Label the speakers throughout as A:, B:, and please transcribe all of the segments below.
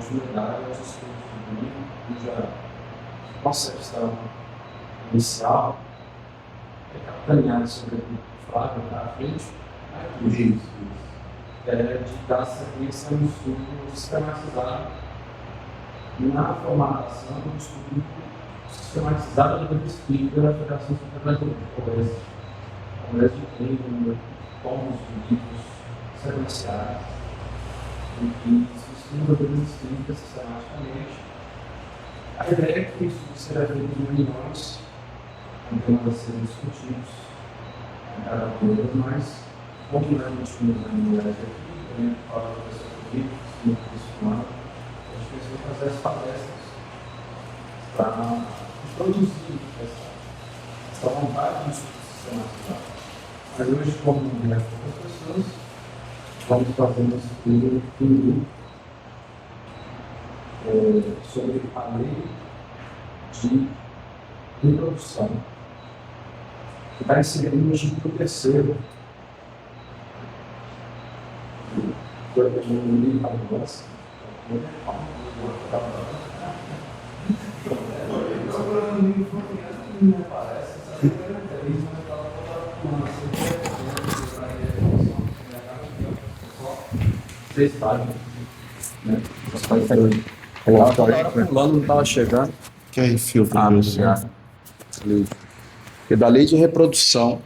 A: continuidade aos estudos do livro, cuja concepção inicial é capitaneada sobretudo por Flávio à frente, de dar sequência a um estudo sistematizado na formatação do estudo sistematizado do espírito da Federação Brasileira de Congresso de Clínica, tomos de livros sequenciais, em que se estuda a doutrina espírita sistematicamente. A ideia é que isso será feito em reuniões, com temas a serem discutidos em cada coisa, mas como não é disponibilidade aqui, também fala da pessoa política, se não posicionar, a gente pensou fazer as palestras para produzir essa vontade de sistematizar. Mas hoje, como não é poucas pessoas, vamos fazendo esse primeiro estudo sobre a lei de reprodução, que está inserido no artigo 3º.
B: Não estava chegando.
C: Que aí, filtro.
B: Obrigado. E da lei de reprodução,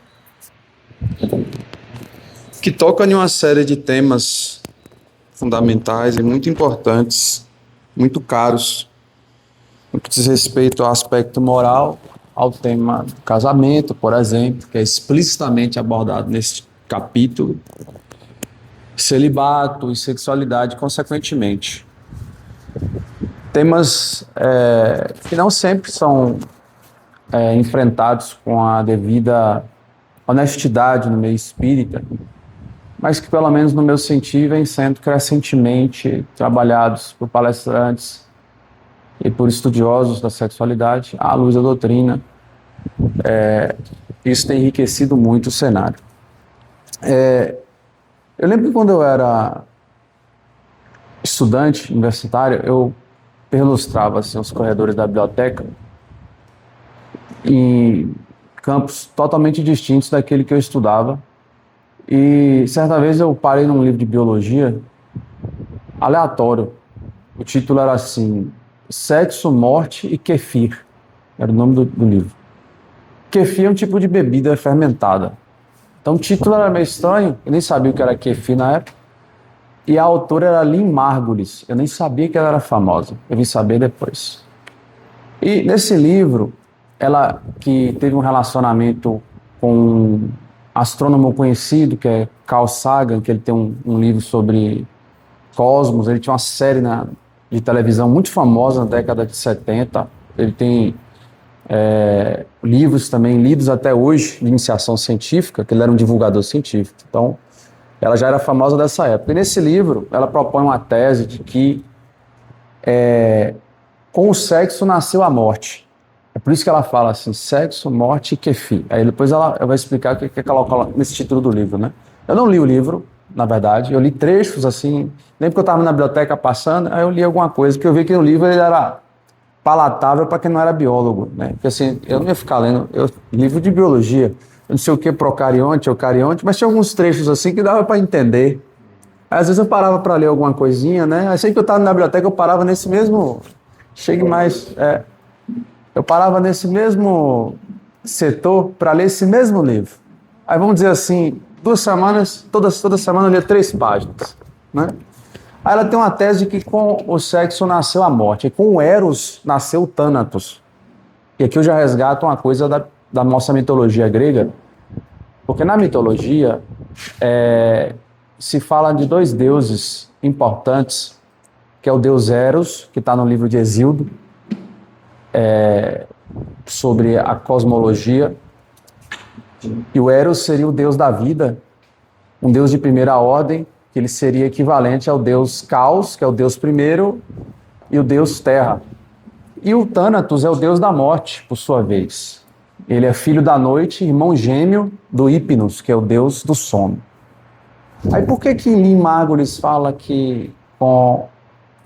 B: que toca em uma série de temas fundamentais e muito importantes, muito caros, no que diz respeito ao aspecto moral, ao tema do casamento, por exemplo, que é explicitamente abordado nesse capítulo, celibato e sexualidade, consequentemente. Temas que não sempre são enfrentados com a devida honestidade no meio espírita, mas que, pelo menos no meu sentir, vêm sendo crescentemente trabalhados por palestrantes e por estudiosos da sexualidade à luz da doutrina. Isso tem enriquecido muito o cenário. Eu lembro que quando eu era estudante universitário, eu perlustrava assim, os corredores da biblioteca em campos totalmente distintos daquele que eu estudava. E certa vez eu parei num livro de biologia aleatório. O título era assim: Sexo, Morte e Kefir. Era o nome do livro. Kefir é um tipo de bebida fermentada. Então o título era meio estranho, eu nem sabia o que era kefir na época. E a autora era Lynn Margulis, eu nem sabia que ela era famosa, eu vim saber depois. E nesse livro, ela que teve um relacionamento com um astrônomo conhecido, que é Carl Sagan, que ele tem um livro sobre cosmos, ele tinha uma série de televisão muito famosa na década de 70, ele tem livros também lidos até hoje de iniciação científica, que ele era um divulgador científico. Então, ela já era famosa dessa época. E nesse livro, ela propõe uma tese de que com o sexo nasceu a morte. É por isso que ela fala assim, sexo, morte e kefir. Aí depois ela vai explicar o que ela coloca nesse título do livro, né? Eu não li o livro, na verdade, eu li trechos assim, lembro que eu estava na biblioteca passando, aí eu li alguma coisa, que eu vi que no livro ele era palatável para quem não era biólogo, né? Porque assim, eu não ia ficar lendo livro de biologia, eu não sei o que, procarionte, eucarionte, mas tinha alguns trechos assim que dava para entender. Aí, às vezes eu parava para ler alguma coisinha, né? Aí sempre que eu estava na biblioteca eu parava nesse mesmo, eu parava nesse mesmo setor para ler esse mesmo livro. Aí vamos dizer assim, 2 semanas, toda semana eu lia 3 páginas, né? Aí ela tem uma tese de que com o sexo nasceu a morte, e com o Eros nasceu o Thanatos. E aqui eu já resgato uma coisa da nossa mitologia grega, porque na mitologia se fala de 2 deuses importantes, que é o deus Eros, que está no livro de Hesíodo, sobre a cosmologia, e o Eros seria o deus da vida, um deus de primeira ordem, que ele seria equivalente ao deus Caos, que é o deus primeiro, e o deus Terra. E o Thanatos é o deus da morte, por sua vez. Ele é filho da noite, irmão gêmeo do Hipnos, que é o deus do sono. Aí por que Lynn Margulis fala que com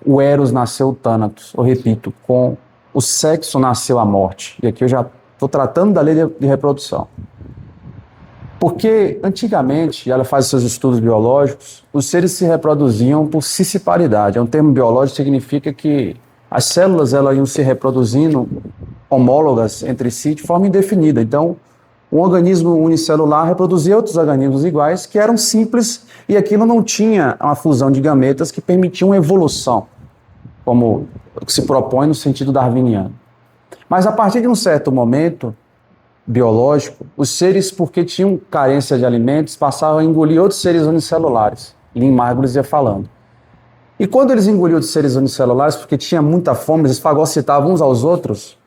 B: o Eros nasceu o Thanatos. Eu repito, com o sexo nasceu a morte. E aqui eu já estou tratando da lei de reprodução. Porque, antigamente, e ela faz seus estudos biológicos, os seres se reproduziam por cisciparidade. É um termo biológico que significa que as células elas iam se reproduzindo homólogas entre si de forma indefinida. Então, um organismo unicelular reproduzia outros organismos iguais que eram simples e aquilo não tinha uma fusão de gametas que permitia uma evolução, como se propõe no sentido darwiniano. Mas a partir de um certo momento biológico, os seres, porque tinham carência de alimentos, passavam a engolir outros seres unicelulares. Lynn Margulis ia falando. E quando eles engoliam os seres unicelulares, porque tinha muita fome, eles fagocitavam uns aos outros,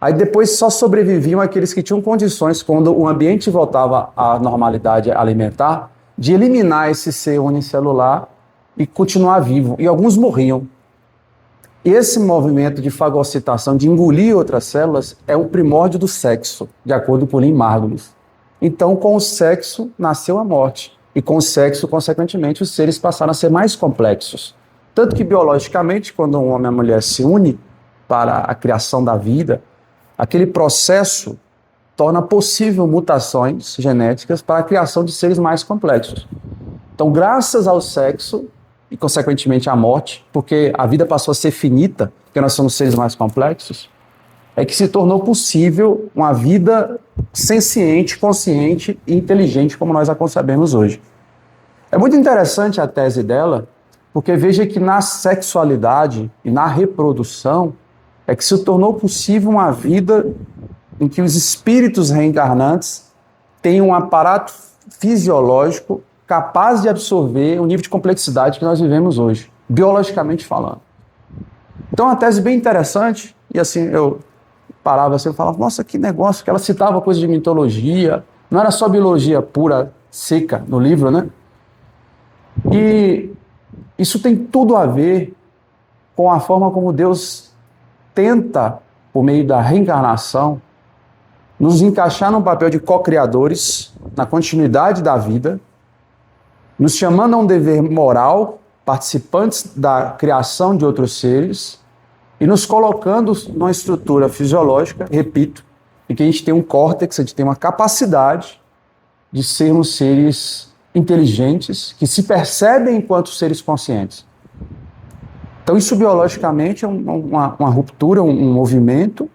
B: aí depois só sobreviviam aqueles que tinham condições, quando o ambiente voltava à normalidade alimentar, de eliminar esse ser unicelular e continuar vivo. E alguns morriam. Esse movimento de fagocitação, de engolir outras células, é o primórdio do sexo, de acordo com Lynn Margulis. Então, com o sexo, nasceu a morte. E com o sexo, consequentemente, os seres passaram a ser mais complexos. Tanto que, biologicamente, quando um homem e a mulher se unem para a criação da vida, aquele processo torna possível mutações genéticas para a criação de seres mais complexos. Então, graças ao sexo, e consequentemente à morte, porque a vida passou a ser finita, porque nós somos seres mais complexos, é que se tornou possível uma vida senciente, consciente e inteligente como nós a concebemos hoje. É muito interessante a tese dela, porque veja que na sexualidade e na reprodução é que se tornou possível uma vida em que os espíritos reencarnantes têm um aparato fisiológico capaz de absorver o nível de complexidade que nós vivemos hoje, biologicamente falando. Então, é uma tese bem interessante, e assim, eu parava assim, eu falava, nossa, que negócio, que ela citava coisa de mitologia, não era só biologia pura, seca, no livro, né? E isso tem tudo a ver com a forma como Deus tenta, por meio da reencarnação, nos encaixar num papel de co-criadores, na continuidade da vida, nos chamando a um dever moral, participantes da criação de outros seres, e nos colocando numa estrutura fisiológica, repito, em que a gente tem um córtex, a gente tem uma capacidade de sermos seres inteligentes, que se percebem enquanto seres conscientes. Então isso biologicamente é uma ruptura, um movimento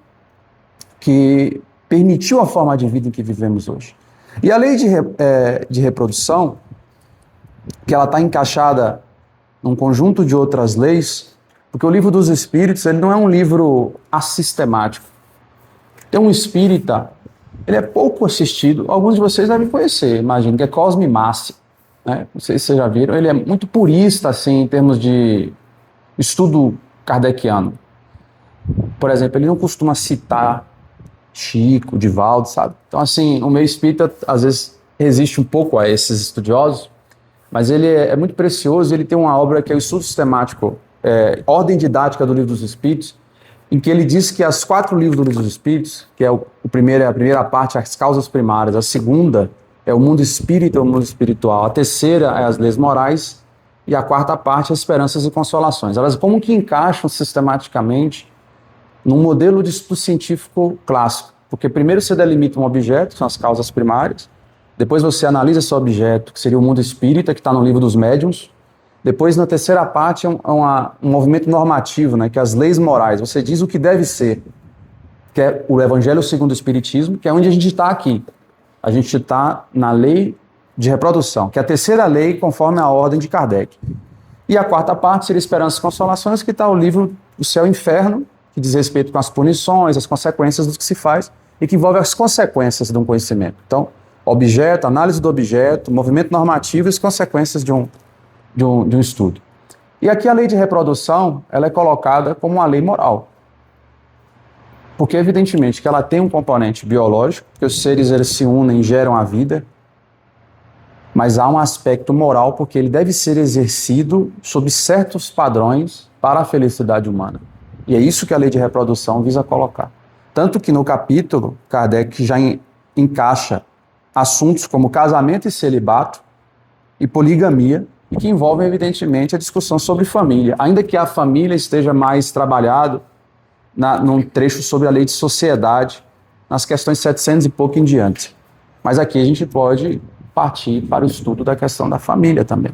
B: que permitiu a forma de vida em que vivemos hoje. E a lei de reprodução, que ela está encaixada num conjunto de outras leis, porque o Livro dos Espíritos ele não é um livro assistemático. Tem um espírita, ele é pouco assistido, alguns de vocês devem conhecer, imagino, que é Cosme Massi, né? Não sei se vocês já viram, ele é muito purista assim, em termos de estudo kardeciano. Por exemplo, ele não costuma citar Chico, Divaldo, sabe? Então, assim, o meio espírita, às vezes, resiste um pouco a esses estudiosos, mas ele é muito precioso, ele tem uma obra que é o Estudo Sistemático, Ordem Didática do Livro dos Espíritos, em que ele diz que as 4 livros do Livro dos Espíritos, que é a primeira parte, as causas primárias, a segunda é o mundo espírita, o mundo espiritual, a terceira é as leis morais, e a quarta parte, as esperanças e consolações. Elas como que encaixam sistematicamente num modelo de estudo científico clássico, porque primeiro você delimita um objeto, que são as causas primárias, depois você analisa esse objeto, que seria o mundo espírita, que está no Livro dos Médiuns, depois na terceira parte é um movimento normativo, né, que é as leis morais, você diz o que deve ser, que é o Evangelho segundo o Espiritismo, que é onde a gente está aqui. A gente está na lei de reprodução, que é a terceira lei conforme a ordem de Kardec. E a quarta parte seria Esperanças e Consolações, que está o livro O Céu e o Inferno, que diz respeito com as punições, as consequências do que se faz, e que envolve as consequências de um conhecimento. Então, objeto, análise do objeto, movimento normativo e as consequências de um estudo. E aqui a lei de reprodução, ela é colocada como uma lei moral. Porque, evidentemente, que ela tem um componente biológico, que os seres eles se unem e geram a vida, mas há um aspecto moral, porque ele deve ser exercido sob certos padrões para a felicidade humana. E é isso que a lei de reprodução visa colocar. Tanto que no capítulo, Kardec já encaixa assuntos como casamento e celibato, e poligamia, e que envolvem, evidentemente, a discussão sobre família, ainda que a família esteja mais trabalhado num trecho sobre a lei de sociedade, nas questões 700 e pouco em diante. Mas aqui a gente pode partir para o estudo da questão da família também.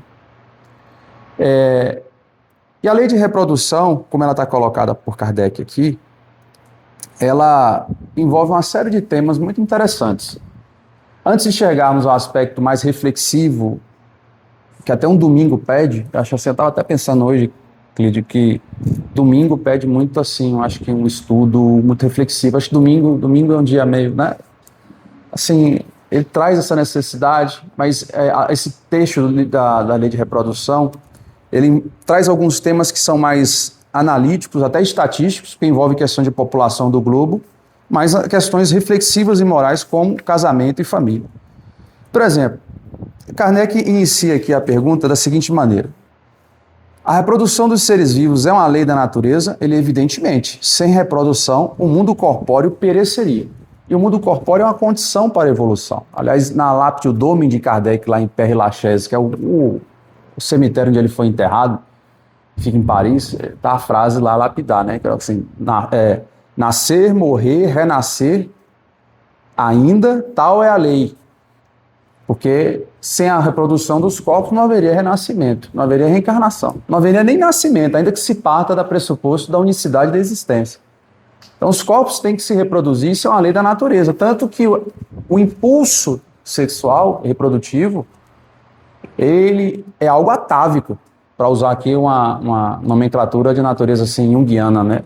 B: E a lei de reprodução, como ela está colocada por Kardec aqui, ela envolve uma série de temas muito interessantes. Antes de chegarmos ao aspecto mais reflexivo, que até um domingo pede, eu estava até pensando hoje, Clídio, que domingo pede muito assim, eu acho que um estudo muito reflexivo. Acho que domingo é um dia meio, né? Assim, ele traz essa necessidade, mas esse texto da lei de reprodução, ele traz alguns temas que são mais analíticos, até estatísticos, que envolvem questão de população do globo, mas questões reflexivas e morais como casamento e família. Por exemplo, Kardec inicia aqui a pergunta da seguinte maneira: a reprodução dos seres vivos é uma lei da natureza? Ele, evidentemente, sem reprodução, o mundo corpóreo pereceria. E o mundo corpóreo é uma condição para a evolução. Aliás, na Laptio Domini de Kardec, lá em Père Lachaise, que é o cemitério onde ele foi enterrado, fica em Paris, está a frase lá lapidar, né? Que é assim, nascer, morrer, renascer, ainda tal é a lei. Porque sem a reprodução dos corpos não haveria renascimento, não haveria reencarnação, não haveria nem nascimento, ainda que se parta da pressuposto da unicidade da existência. Então os corpos têm que se reproduzir, isso é uma lei da natureza, tanto que o impulso sexual reprodutivo, ele é algo atávico, para usar aqui uma nomenclatura de natureza assim, junguiana, né?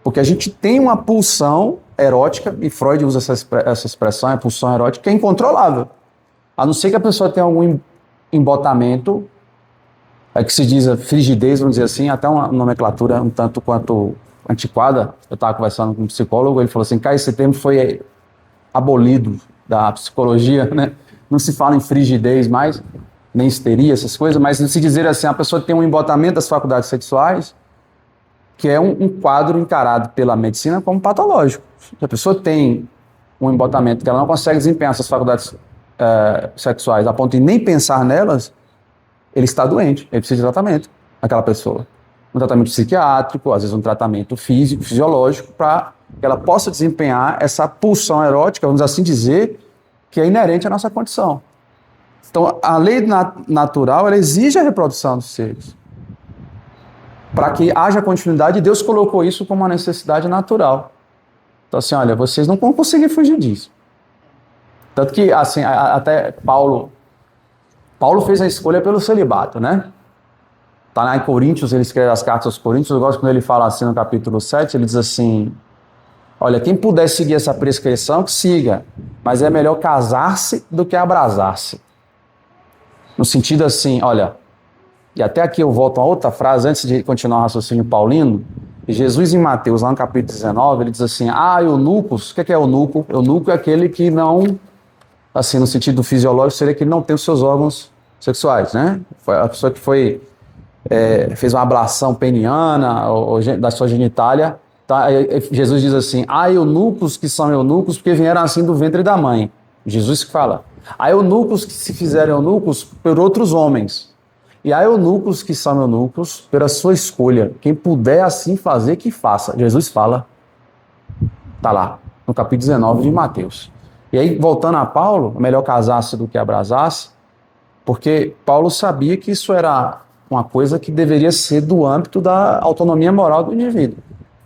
B: Porque a gente tem uma pulsão erótica, e Freud usa essa expressão, a pulsão erótica, que é incontrolável. A não ser que a pessoa tenha algum embotamento, que se diz frigidez, vamos dizer assim, até uma nomenclatura um tanto quanto antiquada. Eu estava conversando com um psicólogo, ele falou assim, cara, esse termo foi abolido da psicologia, né? Não se fala em frigidez mais, nem histeria, essas coisas, mas se dizer assim, a pessoa tem um embotamento das faculdades sexuais, que é um quadro encarado pela medicina como patológico. Se a pessoa tem um embotamento que ela não consegue desempenhar essas faculdades sexuais a ponto de nem pensar nelas, ele está doente, ele precisa de tratamento, aquela pessoa. Um tratamento psiquiátrico, às vezes um tratamento físico, fisiológico, para que ela possa desempenhar essa pulsão erótica, vamos assim dizer, que é inerente à nossa condição. Então, a lei natural, ela exige a reprodução dos seres. Para que haja continuidade, Deus colocou isso como uma necessidade natural. Então, assim, olha, vocês não vão conseguir fugir disso. Tanto que, assim, até Paulo fez a escolha pelo celibato, né? Está lá em Coríntios, ele escreve as cartas aos Coríntios, eu gosto quando ele fala assim no capítulo 7, ele diz assim, olha, quem puder seguir essa prescrição, que siga, mas é melhor casar-se do que abrasar-se. No sentido assim, olha, e até aqui eu volto a outra frase, antes de continuar o raciocínio paulino, Jesus em Mateus, lá no capítulo 19, ele diz assim, eunucos, o que é eunuco? Eunuco é aquele que não, assim, no sentido fisiológico, seria que ele não tem os seus órgãos sexuais, né? Foi a pessoa que fez uma ablação peniana ou da sua genitália, tá? Jesus diz assim, eunucos que são eunucos porque vieram assim do ventre da mãe. Jesus que fala. Há eunucos que se fizeram eunucos por outros homens. E há eunucos que são eunucos pela sua escolha. Quem puder assim fazer, que faça. Jesus fala. Está lá, no capítulo 19 de Mateus. E aí, voltando a Paulo, melhor casar-se do que abrasar-se, porque Paulo sabia que isso era uma coisa que deveria ser do âmbito da autonomia moral do indivíduo.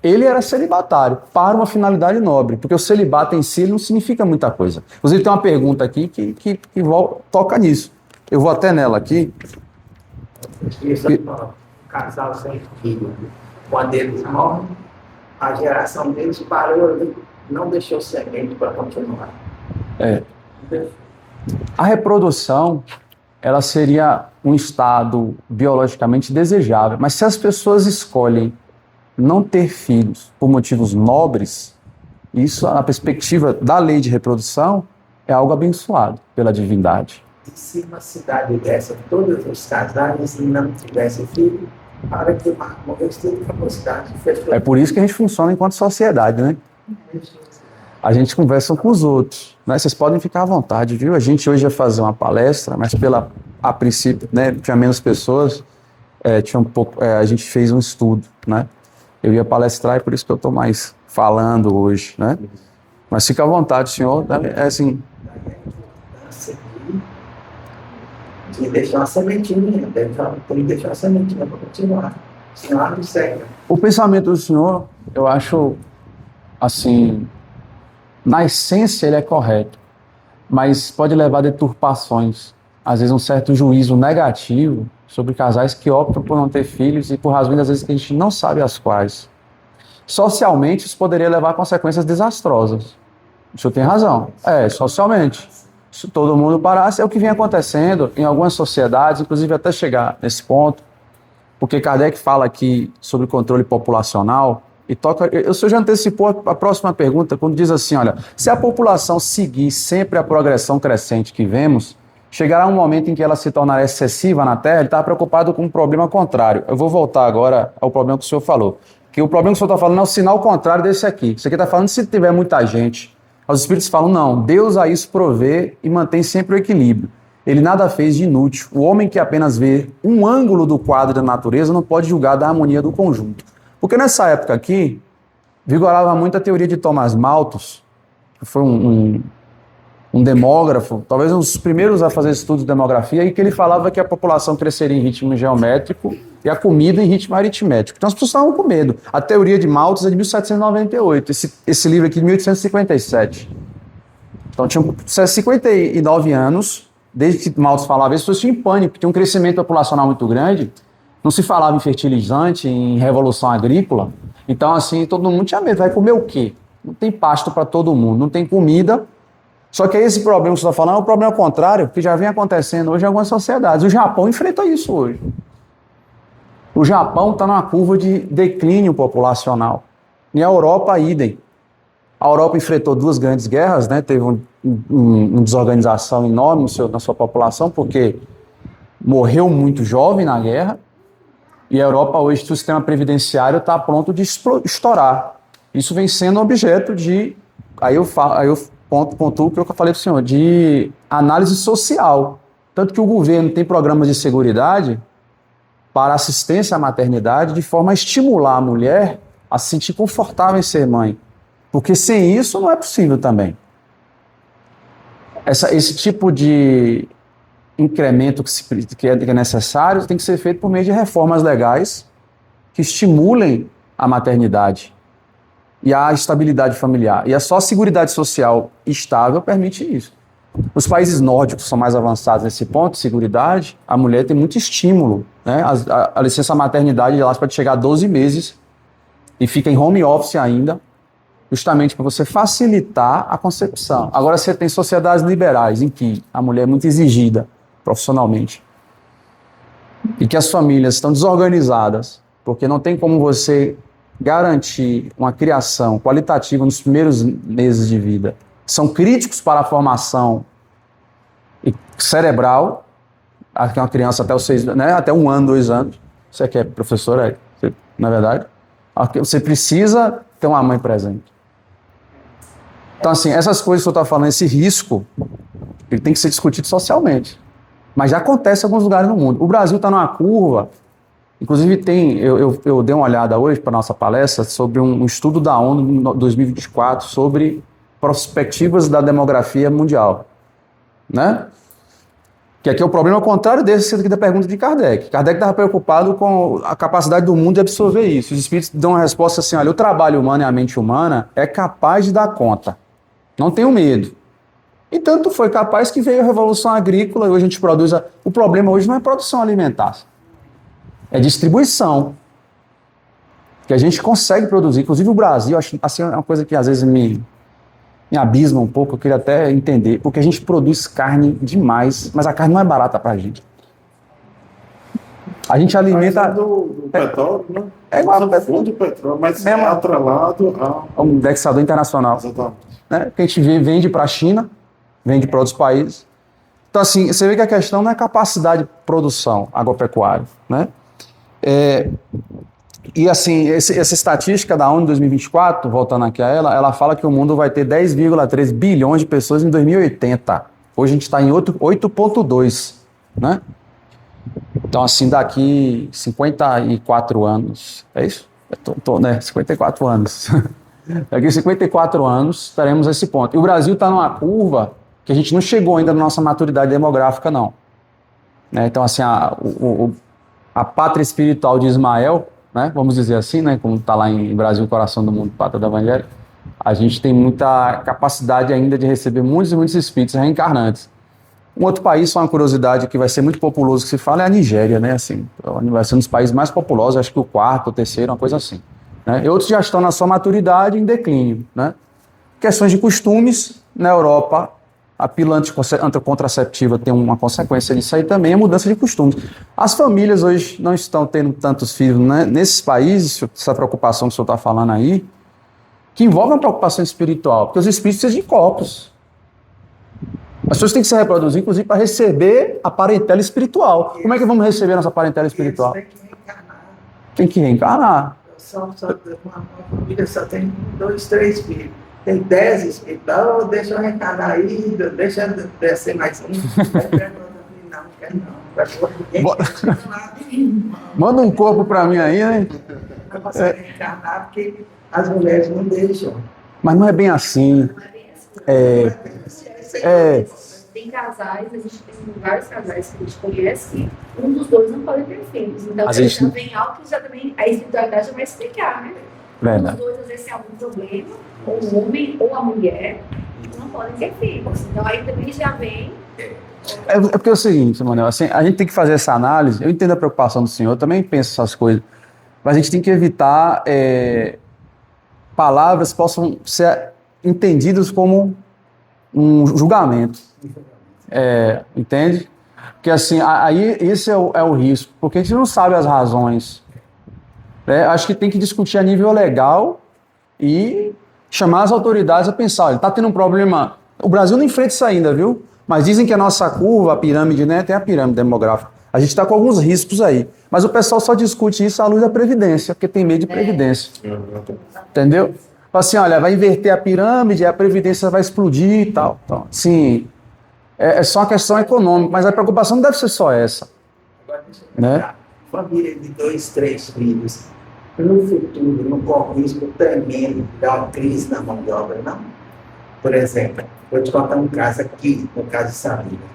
B: Ele era celibatário, para uma finalidade nobre, porque o celibato em si não significa muita coisa. Inclusive, tem uma pergunta aqui que toca nisso. Eu vou até nela aqui.
C: O casal sem filho, quando eles morrem, a geração deles parou ali, não deixou semente para continuar.
B: A reprodução, ela seria um estado biologicamente desejável, mas se as pessoas escolhem não ter filhos por motivos nobres, isso, na perspectiva da lei de reprodução, é algo abençoado pela divindade.
C: E se uma cidade dessa, todos os casais não tivessem filho, para que morresse tudo para a cidade.
B: É por isso que a gente funciona enquanto sociedade, né? A gente conversa com os outros, né? Vocês podem ficar à vontade, viu? A gente hoje vai fazer uma palestra, mas pela a princípio, né, tinha menos pessoas, tinha um pouco, a gente fez um estudo, né? Eu ia palestrar e por isso que eu estou mais falando hoje, né? Mas fica à vontade, senhor. É assim.
C: De deixar uma sementinha, tem que deixar uma sementinha para continuar. Senão não segue.
B: O pensamento do senhor, eu acho, assim, na essência ele é correto, mas pode levar a deturpações, às vezes um certo juízo negativo sobre casais que optam por não ter filhos e por razões, às vezes, que a gente não sabe as quais. Socialmente, isso poderia levar a consequências desastrosas. O senhor tem razão. Socialmente. Se todo mundo parasse, é o que vem acontecendo em algumas sociedades, inclusive até chegar nesse ponto, porque Kardec fala aqui sobre controle populacional e toca. O senhor já antecipou a próxima pergunta, quando diz assim: olha, se a população seguir sempre a progressão crescente que vemos, chegará um momento em que ela se tornará excessiva na Terra. Ele está preocupado com um problema contrário. Eu vou voltar agora ao problema que o senhor falou. Que o problema que o senhor está falando é o sinal contrário desse aqui. Isso aqui está falando se tiver muita gente. Os espíritos falam, não, Deus a isso provê e mantém sempre o equilíbrio. Ele nada fez de inútil. O homem que apenas vê um ângulo do quadro da natureza não pode julgar da harmonia do conjunto. Porque nessa época aqui, vigorava muito a teoria de Thomas Malthus, que foi um demógrafo, talvez um dos primeiros a fazer estudos de demografia, e que ele falava que a população cresceria em ritmo geométrico e a comida em ritmo aritmético. Então as pessoas estavam com medo. A teoria de Malthus é de 1798, esse livro aqui de 1857. Então tinham 59 anos, desde que Malthus falava isso, as pessoas tinham pânico, tinha um crescimento populacional muito grande, não se falava em fertilizante, em revolução agrícola. Então assim, todo mundo tinha medo, vai comer o quê? Não tem pasto para todo mundo, não tem comida. Só que esse problema que você está falando é um problema contrário, que já vem acontecendo hoje em algumas sociedades. O Japão enfrenta isso hoje. O Japão está numa curva de declínio populacional. E a Europa, idem. A Europa enfrentou 2 grandes guerras, né? Teve uma desorganização enorme na sua população, porque morreu muito jovem na guerra. E a Europa hoje, o sistema previdenciário está pronto de estourar. Isso vem sendo objeto de... Aí eu pontuo o que eu falei para o senhor, de análise social. Tanto que o governo tem programas de seguridade para assistência à maternidade, de forma a estimular a mulher a se sentir confortável em ser mãe. Porque sem isso não é possível também. Esse tipo de incremento que é necessário tem que ser feito por meio de reformas legais que estimulem a maternidade e a estabilidade familiar. E só a seguridade social estável permite isso. Os países nórdicos são mais avançados nesse ponto de seguridade, a mulher tem muito estímulo, né? A licença maternidade de lá pode chegar a 12 meses e fica em home office ainda, justamente para você facilitar a concepção. Agora você tem sociedades liberais em que a mulher é muito exigida profissionalmente e que as famílias estão desorganizadas, porque não tem como você garantir uma criação qualitativa nos primeiros meses de vida. São críticos para a formação cerebral, que é uma criança até os 6, né, até 1 ano, 2 anos. Você que é professora, na verdade, você precisa ter uma mãe presente. Então, assim, essas coisas que eu estou falando, esse risco, ele tem que ser discutido socialmente. Mas já acontece em alguns lugares no mundo. O Brasil está numa curva. Inclusive, eu dei uma olhada hoje para a nossa palestra sobre um estudo da ONU em 2024 sobre perspectivas da demografia mundial, né? Que aqui é o problema contrário desse aqui da pergunta de Kardec. Kardec estava preocupado com a capacidade do mundo de absorver isso. Os espíritos dão uma resposta assim, olha, o trabalho humano e a mente humana é capaz de dar conta. Não tenho medo. E tanto foi capaz que veio a Revolução Agrícola e hoje a gente produz... O problema hoje não é produção alimentar, é distribuição. Que a gente consegue produzir. Inclusive o Brasil, acho assim, é uma coisa que às vezes me abisma um pouco, eu queria até entender, porque a gente produz carne demais, mas a carne não é barata pra gente. A gente alimenta...
D: Do petróleo, né?
B: É igual
D: a fundo do petróleo, mas é atrelado
B: a um indexador internacional.
D: Exatamente.
B: Né? Que a gente vende para a China, vende para outros países. Então, assim, você vê que a questão não é capacidade de produção agropecuária, né? E assim, essa estatística da ONU de 2024, voltando aqui a ela fala que o mundo vai ter 10,3 bilhões de pessoas em 2080. Hoje a gente está em 8,2, né? Então, assim, daqui 54 anos, é isso? Né? 54 anos. Daqui 54 anos, teremos esse ponto. E o Brasil está numa curva que a gente não chegou ainda na nossa maturidade demográfica, não. Né? Então, assim, a pátria espiritual de Ismael, né? Vamos dizer assim, né? Como está lá em Brasil, coração do mundo, pátria do evangelho, a gente tem muita capacidade ainda de receber muitos e muitos espíritos reencarnantes. Um outro país, só uma curiosidade, que vai ser muito populoso que se fala, é a Nigéria, né? Assim, vai ser um dos países mais populosos, acho que o quarto, o terceiro, uma coisa assim. Né? E outros já estão na sua maturidade em declínio. Né? Questões de costumes, na Europa, a pílula anticontraceptiva tem uma consequência disso aí também, a mudança de costumes. As famílias hoje não estão tendo tantos filhos, né? Nesses países, essa preocupação que o senhor está falando aí, que envolve uma preocupação espiritual, porque os espíritos precisam de corpos. As pessoas têm que se reproduzir, inclusive, para receber a parentela espiritual. Como é que vamos receber a nossa parentela espiritual?
C: Eles têm que reencarnar.
B: Tem que reencarnar.
C: Uma família só tem 2, 3 filhos. Tem 10 espíritos. Oh, deixa eu reencarnar aí, deixa eu descer mais um. Não, quer não.
B: Manda um corpo para mim aí, né?
C: Não consegue reencarnar porque as mulheres não deixam.
B: Mas não é bem assim.
E: Tem casais, a gente tem vários casais que a gente conhece, que um dos dois não pode ter filhos. Então, já vem algo que já também a espiritualidade já vai explicar, né?
B: Verdade.
E: Um dos dois, às vezes, tem algum problema, ou o homem ou a mulher, não podem ter filhos. Então, aí também já vem.
B: É porque é o seguinte, Manuel, assim, a gente tem que fazer essa análise. Eu entendo a preocupação do senhor, eu também penso essas coisas, mas a gente tem que evitar palavras que possam ser entendidas como um julgamento. Entende? Porque assim, aí esse é o risco, porque a gente não sabe as razões. Acho que tem que discutir a nível legal e chamar as autoridades a pensar, olha, está tendo um problema. O Brasil não enfrenta isso ainda, viu? Mas dizem que a nossa curva, a pirâmide, né? Tem a pirâmide demográfica. A gente está com alguns riscos aí. Mas o pessoal só discute isso à luz da Previdência, porque tem medo de Previdência. Entendeu? Assim, olha, vai inverter a pirâmide, a Previdência vai explodir e tal. Então, sim, é só uma questão econômica, mas a preocupação não deve ser só essa.
C: Agora, deixa eu
B: Né?
C: perguntar. Família de 2, 3 filhos, no futuro não corre risco tremendo de dar uma crise na mão de obra, não? Por exemplo, vou te contar um caso aqui, no caso de Sabina.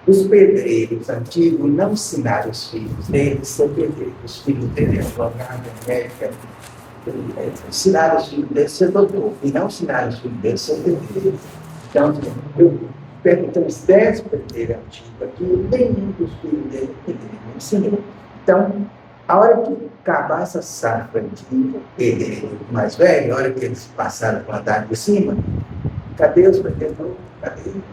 C: Os pedreiros antigos não ensinaram os filhos deles a ser pedreiros. Os filhos deles, advogado, médica, ensinaram os filhos deles a ser doutor, e não ensinaram os filhos deles a ser pedreiro. Então, eu perguntei uns 10 pedreiros antigos aqui, nenhum dos filhos deles pedreiro ensinou. Então, a hora que acabar essa safra de pedreiro mais velho, a hora que eles passaram para o andar de cima, cadê os pedreiros?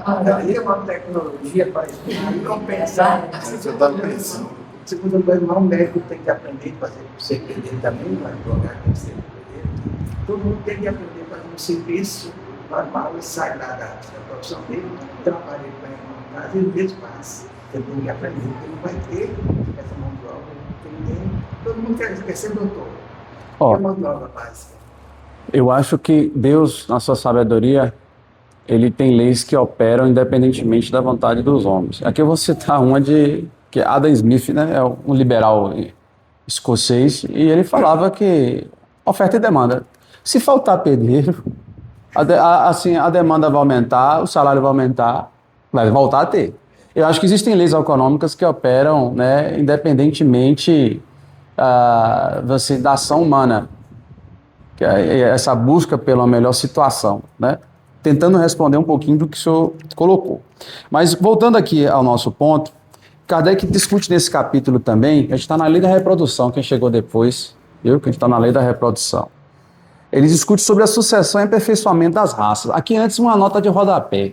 C: Cadê uma tecnologia para estudar e compensar?
D: Você está pensando.
C: Segundo coisa, o médico tem que aprender a fazer o ser pedreiro também, o advogado tem que ser pedreiro. Todo mundo tem que aprender a fazer um serviço normal e sai lá da profissão dele, trabalha para casa e ele mesmo faz. Ele tem que aprender, porque não vai ter essa mão de obra, ninguém. Todo mundo quer ser doutor.
B: Ó,
C: É mão de obra básica.
B: eu acho que Deus, na sua sabedoria, ele tem leis que operam independentemente da vontade dos homens. Aqui eu vou citar uma que Adam Smith, né, é um liberal escocês, e ele falava que oferta e demanda. Se faltar pedreiro, a demanda vai aumentar, o salário vai aumentar, vai voltar a ter. Eu acho que existem leis econômicas que operam, né, independentemente da ação humana, que é essa busca pela melhor situação, né? Tentando responder um pouquinho do que o senhor colocou. Mas voltando aqui ao nosso ponto, Kardec discute nesse capítulo também, a gente está na lei da reprodução, quem chegou depois, viu? Que a gente está na lei da reprodução. Ele discute sobre a sucessão e aperfeiçoamento das raças. Aqui antes uma nota de rodapé.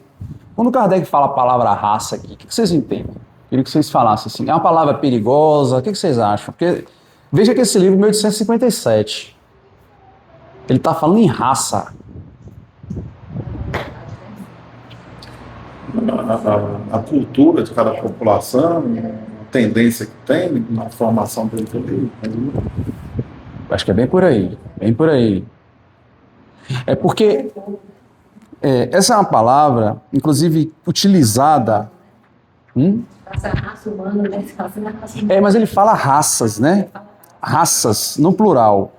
B: Quando Kardec fala a palavra raça aqui, o que vocês entendem? Queria que vocês falassem assim, é uma palavra perigosa, o que vocês acham? Porque veja que esse livro é 1857. Ele está falando em raça.
D: A cultura de cada população, a tendência que tem na formação dele também.
B: Acho que é bem por aí, bem por aí. É porque essa é uma palavra, inclusive, utilizada
E: Raça, raça humana, né? Raça humana.
B: Mas ele fala raças, né? Raças, no plural.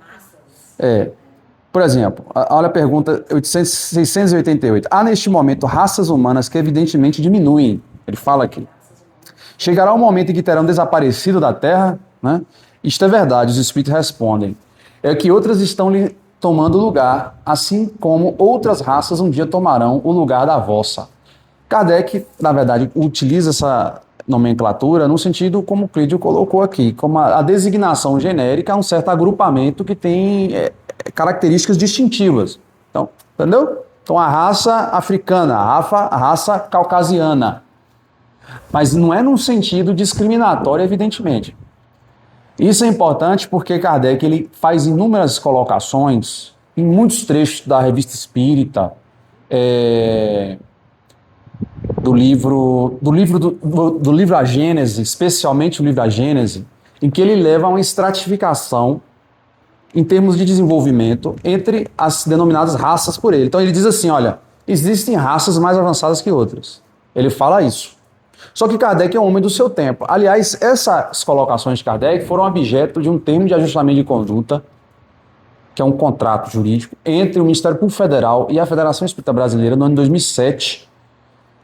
B: Por exemplo, olha a pergunta 688. Há neste momento raças humanas que evidentemente diminuem. Ele fala aqui. Chegará um momento em que terão desaparecido da Terra, né? Isto é verdade, os espíritos respondem. É que outras estão lhe tomando lugar, assim como outras raças um dia tomarão o lugar da vossa. Kardec, na verdade, utiliza essa nomenclatura no sentido como o Clídio colocou aqui, como a designação genérica a um certo agrupamento que tem características distintivas. Então, entendeu? Então, a raça africana, a raça caucasiana. Mas não é num sentido discriminatório, evidentemente. Isso é importante porque Kardec ele faz inúmeras colocações em muitos trechos da Revista Espírita, do livro A Gênese, especialmente o livro A Gênese, em que ele leva a uma estratificação em termos de desenvolvimento entre as denominadas raças por ele. Então ele diz assim, olha, existem raças mais avançadas que outras. Ele fala isso. Só que Kardec é um homem do seu tempo. Aliás, essas colocações de Kardec foram objeto de um termo de ajustamento de conduta, que é um contrato jurídico, entre o Ministério Público Federal e a Federação Espírita Brasileira no ano de 2007,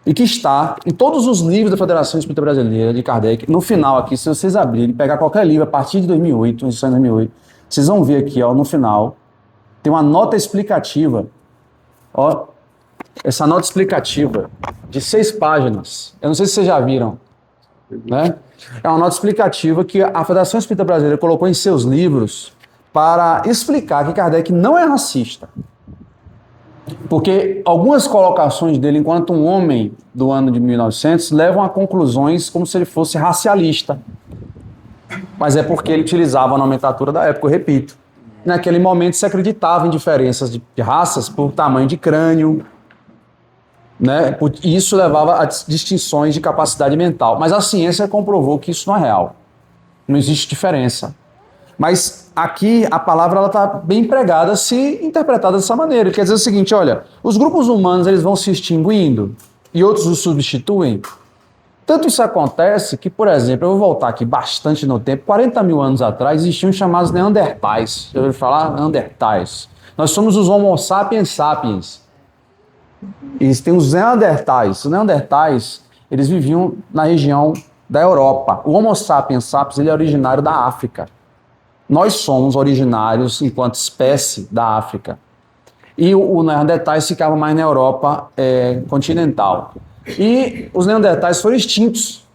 B: e que está em todos os livros da Federação Espírita Brasileira de Kardec. No final aqui, se vocês abrirem, pegar qualquer livro a partir de 2008, edição de 2008, vocês vão ver aqui, ó, no final, tem uma nota explicativa, ó, essa nota explicativa de 6 páginas. Eu não sei se vocês já viram, né? É uma nota explicativa que a Federação Espírita Brasileira colocou em seus livros para explicar que Kardec não é racista. Porque algumas colocações dele, enquanto um homem do ano de 1900, levam a conclusões como se ele fosse racialista. Mas é porque ele utilizava a nomenclatura da época, eu repito. Naquele momento se acreditava em diferenças de raças por tamanho de crânio, né? E isso levava a distinções de capacidade mental. Mas a ciência comprovou que isso não é real. Não existe diferença. Mas aqui a palavra está bem empregada se interpretada dessa maneira. Ele quer dizer o seguinte, olha, os grupos humanos eles vão se extinguindo e outros os substituem. Tanto isso acontece que, por exemplo, eu vou voltar aqui bastante no tempo, 40 mil anos atrás existiam os chamados Neandertais. Já ouviu falar? Neandertais. Nós somos os Homo sapiens sapiens. E tem os Neandertais. Os Neandertais, eles viviam na região da Europa. O Homo sapiens sapiens ele é originário da África. Nós somos originários, enquanto espécie, da África. E o Neandertais ficava mais na Europa continental. E os Neandertais foram extintos.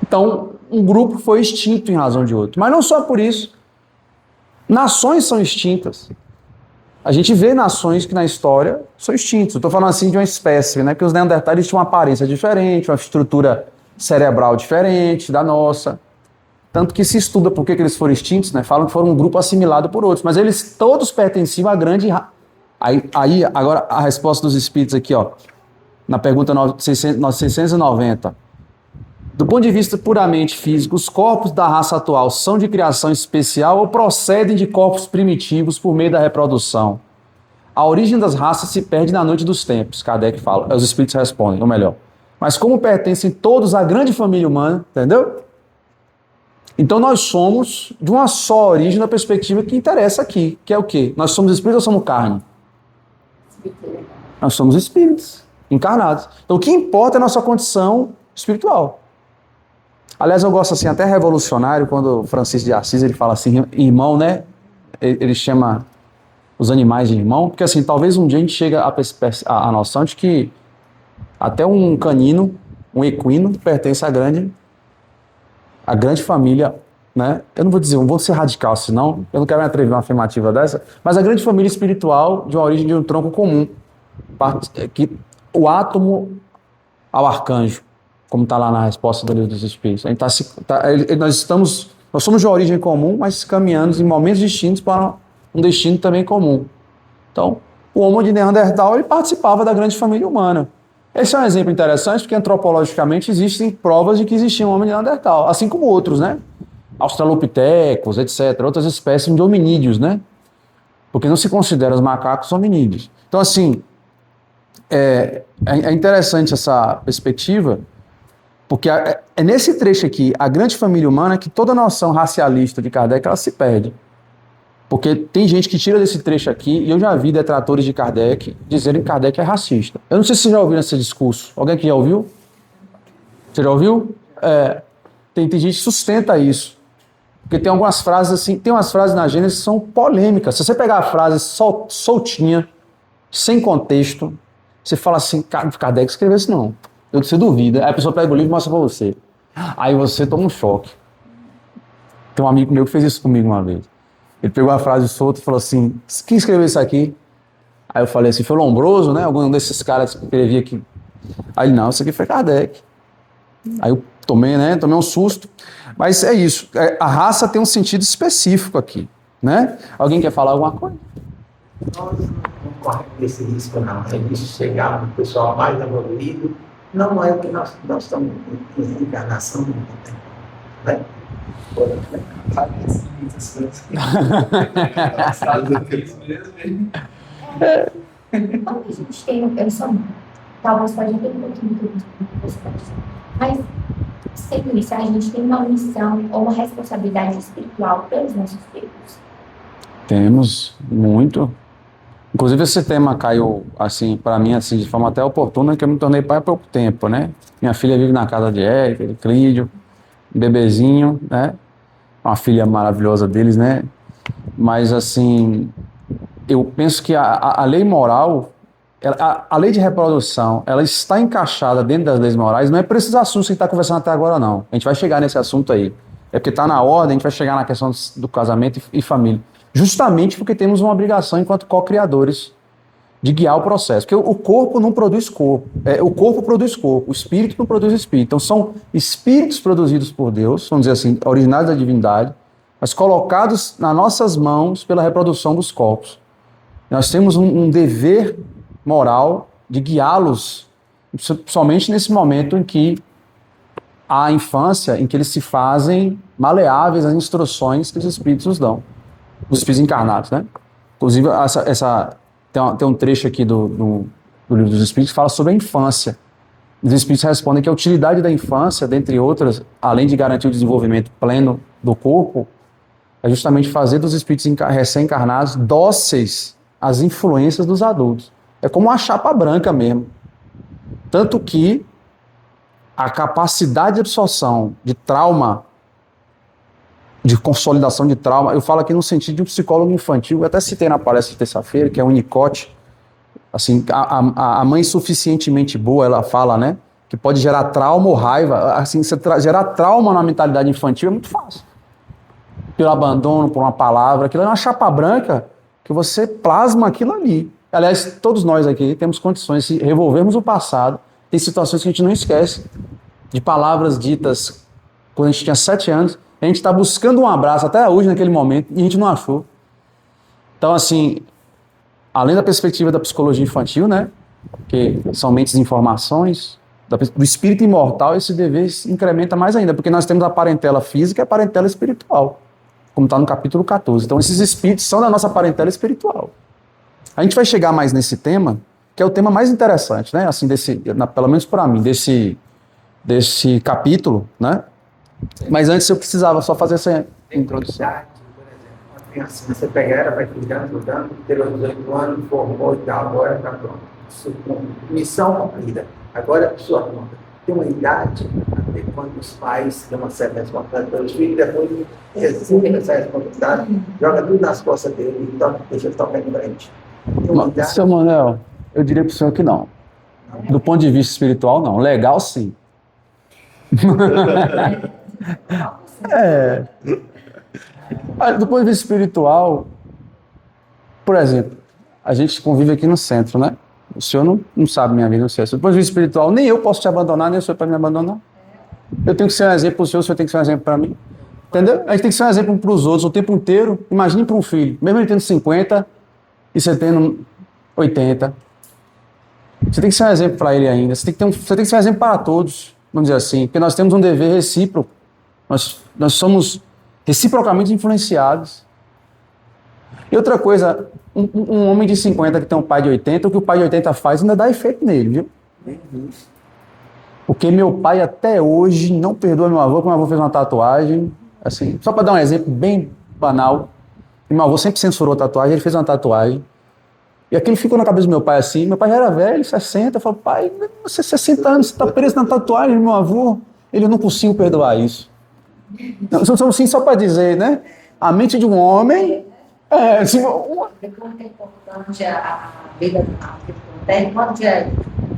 B: Então, um grupo foi extinto em razão de outro. Mas não só por isso. Nações são extintas. A gente vê nações que na história são extintas. Estou falando assim de uma espécie, né? Porque os Neandertais tinham uma aparência diferente, uma estrutura cerebral diferente da nossa. Tanto que se estuda por que eles foram extintos, né? Falam que foram um grupo assimilado por outros. Mas eles todos pertenciam à grande... Aí, agora, a resposta dos espíritos aqui, ó. Na pergunta 690. Do ponto de vista puramente físico, os corpos da raça atual são de criação especial ou procedem de corpos primitivos por meio da reprodução? A origem das raças se perde na noite dos tempos, Kardec fala. Os espíritos respondem, ou melhor. Mas como pertencem todos à grande família humana, entendeu? Então nós somos de uma só origem na perspectiva que interessa aqui, que é o quê? Nós somos espíritos ou somos carne? Nós somos espíritos encarnados. Então o que importa é a nossa condição espiritual. Aliás, eu gosto assim, até revolucionário, quando o Francisco de Assis ele fala assim, irmão, né? Ele chama os animais de irmão, porque assim, talvez um dia a gente chegue à noção de que até um canino, um equino, pertence à grande família, né? Eu não vou dizer, não vou ser radical, senão eu não quero me atrever a uma afirmativa dessa, mas a grande família espiritual de uma origem de um tronco comum, que o átomo ao arcanjo, como está lá na resposta do Livro dos Espíritos. A gente nós somos de uma origem comum, mas caminhando em momentos distintos para um destino também comum. Então, o Homo de Neandertal ele participava da grande família humana. Esse é um exemplo interessante, porque antropologicamente existem provas de que existia um homem de Neandertal, assim como outros, né? Australopitecos, etc., outras espécies de hominídeos, né? Porque não se considera os macacos hominídeos. Então, assim, é interessante essa perspectiva, porque é nesse trecho aqui, a grande família humana, que toda noção racialista de Kardec ela se perde. Porque tem gente que tira desse trecho aqui, e eu já vi detratores de Kardec dizerem que Kardec é racista. Eu não sei se vocês já ouviram esse discurso. Alguém aqui já ouviu? Você já ouviu? Tem gente que sustenta isso. Porque tem algumas frases assim, tem umas frases na Gênesis que são polêmicas. Se você pegar a frase soltinha, sem contexto, você fala assim, Kardec escreveu isso não. Você duvida. Aí a pessoa pega o livro e mostra pra você. Aí você toma um choque. Tem um amigo meu que fez isso comigo uma vez. Ele pegou a frase solta e falou assim, quem escreveu isso aqui? Aí eu falei assim, foi Lombroso, né? Algum desses caras que escrevia aqui. Aí ele, não, isso aqui foi Kardec. Aí eu tomei um susto. Mas é isso, a raça tem um sentido específico aqui, né? Alguém quer falar alguma coisa?
C: Nós não corremos esse risco, não. É isso chegar no pessoal mais evoluído. Não é o que nós estamos em encarnação no tempo, né?
E: Quando a gente tem, talvez pode ter um pouquinho de mas sendo isso, a gente tem uma missão ou uma responsabilidade espiritual pelos nossos filhos.
B: Temos, muito. Inclusive esse tema caiu, assim, para mim, assim, de forma até oportuna, que eu me tornei pai há pouco tempo, né? Minha filha vive na casa de Érica, de Clídio, um bebezinho, né? Uma filha maravilhosa deles, né? Mas, assim, eu penso que a lei moral, a lei de reprodução, ela está encaixada dentro das leis morais, não é por esses assuntos que a gente está conversando até agora, não. A gente vai chegar nesse assunto aí. É porque está na ordem, a gente vai chegar na questão do casamento e família. Justamente porque temos uma obrigação, enquanto co-criadores, de guiar o processo. Porque o corpo não produz corpo. O corpo produz corpo, o espírito não produz espírito. Então são espíritos produzidos por Deus, vamos dizer assim, originários da divindade, mas colocados nas nossas mãos pela reprodução dos corpos. Nós temos um dever moral de guiá-los, somente nesse momento em que há a infância, em que eles se fazem maleáveis às instruções que os espíritos nos dão. Os espíritos encarnados, né? Inclusive, tem um trecho aqui do Livro dos Espíritos que fala sobre a infância. Os espíritos respondem que a utilidade da infância, dentre outras, além de garantir o desenvolvimento pleno do corpo, é justamente fazer dos espíritos recém-encarnados dóceis às influências dos adultos. É como uma chapa branca mesmo. Tanto que a capacidade de absorção de trauma, de consolidação de trauma, eu falo aqui no sentido de um psicólogo infantil, eu até citei na palestra de terça-feira, que é o Winnicott, assim, a mãe suficientemente boa, ela fala, né, que pode gerar trauma ou raiva, assim, gerar trauma na mentalidade infantil é muito fácil. Pelo abandono, por uma palavra, aquilo é uma chapa branca que você plasma aquilo ali. Aliás, todos nós aqui temos condições, se revolvermos o passado, tem situações que a gente não esquece, de palavras ditas quando a gente tinha 7 anos, a gente está buscando um abraço até hoje naquele momento e a gente não achou. Então, assim, além da perspectiva da psicologia infantil, né, que são mentes de informações, do espírito imortal, esse dever se incrementa mais ainda, porque nós temos a parentela física e a parentela espiritual, como está no capítulo 14. Então, esses espíritos são da nossa parentela espiritual. A gente vai chegar mais nesse tema, que é o tema mais interessante, né, assim, pelo menos para mim, desse capítulo, né? Mas antes eu precisava só fazer essa introdução.
C: Por exemplo, uma criança, você pega ela, vai cuidando, pelo 18 anos, formou e tal, agora está pronto. Missão cumprida. Agora é sua conta. Tem uma idade, até quando os pais têm uma certa responsabilidade pelos filhos, depois exercem essa responsabilidade, joga tudo nas costas dele e deixa ele tocar em frente.
B: Seu Manuel, eu diria para o senhor que não. Do ponto de vista espiritual, não. Legal, sim. Do ponto de vista espiritual, por exemplo, a gente convive aqui no centro, né? O senhor não sabe minha vida no centro. Do ponto de vista espiritual, nem eu posso te abandonar, nem o senhor pode me abandonar. Eu tenho que ser um exemplo para o senhor tem que ser um exemplo para mim. Entendeu? A gente tem que ser um exemplo para os outros o tempo inteiro. Imagine para um filho, mesmo ele tendo 50 e você tendo 80. Você tem que ser um exemplo para ele ainda. Você tem que ser um exemplo para todos. Vamos dizer assim, porque nós temos um dever recíproco, nós somos reciprocamente influenciados. E outra coisa, um homem de 50 que tem um pai de 80, o que o pai de 80 faz ainda dá efeito nele, viu? Porque meu pai até hoje não perdoa meu avô, porque meu avô fez uma tatuagem, assim, só para dar um exemplo bem banal, meu avô sempre censurou a tatuagem, ele fez uma tatuagem, e aquilo ficou na cabeça do meu pai assim, meu pai já era velho, 60, eu falo, pai, você 60 anos, você está preso na tatuagem do meu avô, ele não consigo perdoar isso. Não, assim, só para dizer, né? A mente de um homem assim,
F: Como é importante a vida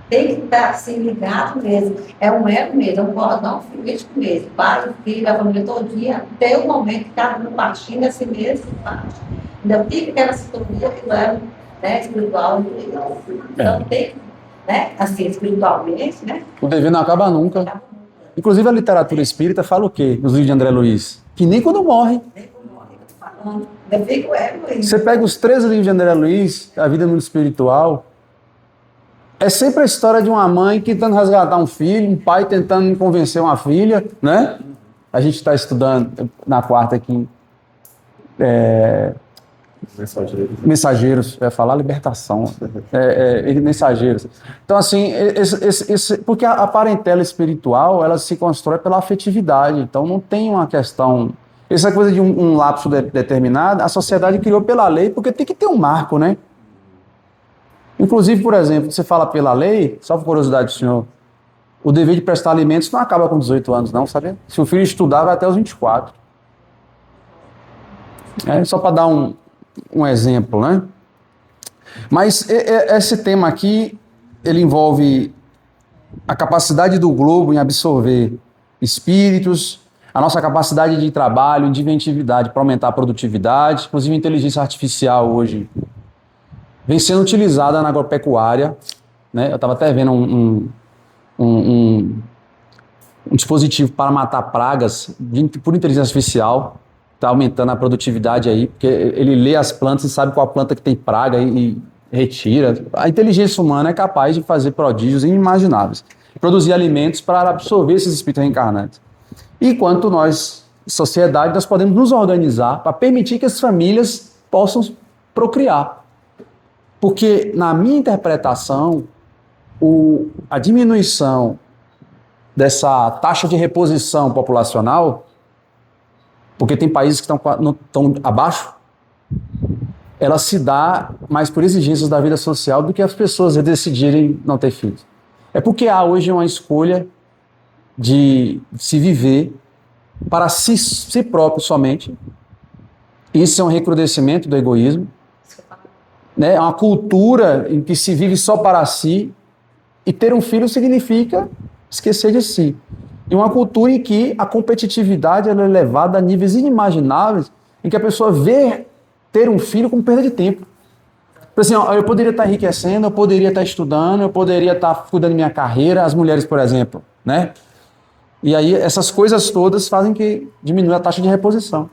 F: tem que estar assim, ligado mesmo. É um elo mesmo, é um cordão político mesmo. Pai, filho, a família todinha, tem um momento que cada um partindo assim mesmo, parte. Ainda fica aquela sintonia que leva, né, espiritual. Então tem, né, assim, espiritualmente, né?
B: o dever não acaba nunca. Inclusive a literatura espírita fala o quê? Nos livros de André Luiz? Que nem quando morre.
F: Ainda fica o elo aí.
B: Você pega os 13 livros de André Luiz, A Vida no Mundo Espiritual, é sempre a história de uma mãe tentando resgatar um filho, um pai tentando convencer uma filha, né? A gente está estudando na quarta aqui, Mensageiros, eu ia falar libertação, Mensageiros. Então, assim, porque a parentela espiritual, ela se constrói pela afetividade, então não tem uma questão... Essa coisa de um lapso determinado, a sociedade criou pela lei, porque tem que ter um marco, né? Inclusive, por exemplo, você fala pela lei, só por curiosidade do senhor, o dever de prestar alimentos não acaba com 18 anos, não, sabe? Se o filho estudar, vai até os 24. Só para dar um exemplo, né? Mas esse tema aqui, ele envolve a capacidade do globo em absorver espíritos, a nossa capacidade de trabalho, de inventividade para aumentar a produtividade, inclusive a inteligência artificial hoje vem sendo utilizada na agropecuária, né? Eu estava até vendo um dispositivo para matar pragas por inteligência artificial, está aumentando a produtividade aí, porque ele lê as plantas e sabe qual planta que tem praga e retira. A inteligência humana é capaz de fazer prodígios inimagináveis, produzir alimentos para absorver esses espíritos reencarnantes. Enquanto nós, sociedade, nós podemos nos organizar para permitir que as famílias possam procriar. Porque, na minha interpretação, a diminuição dessa taxa de reposição populacional, porque tem países que estão abaixo, ela se dá mais por exigências da vida social do que as pessoas decidirem não ter filhos. É porque há hoje uma escolha de se viver para si próprio somente. Isso é um recrudescimento do egoísmo. Né? É uma cultura em que se vive só para si, e ter um filho significa esquecer de si. E uma cultura em que a competitividade ela é levada a níveis inimagináveis, em que a pessoa vê ter um filho como perda de tempo. Por exemplo, eu poderia estar enriquecendo, eu poderia estar estudando, eu poderia estar cuidando da minha carreira, as mulheres, por exemplo, né? E aí essas coisas todas fazem que diminua a taxa de reposição.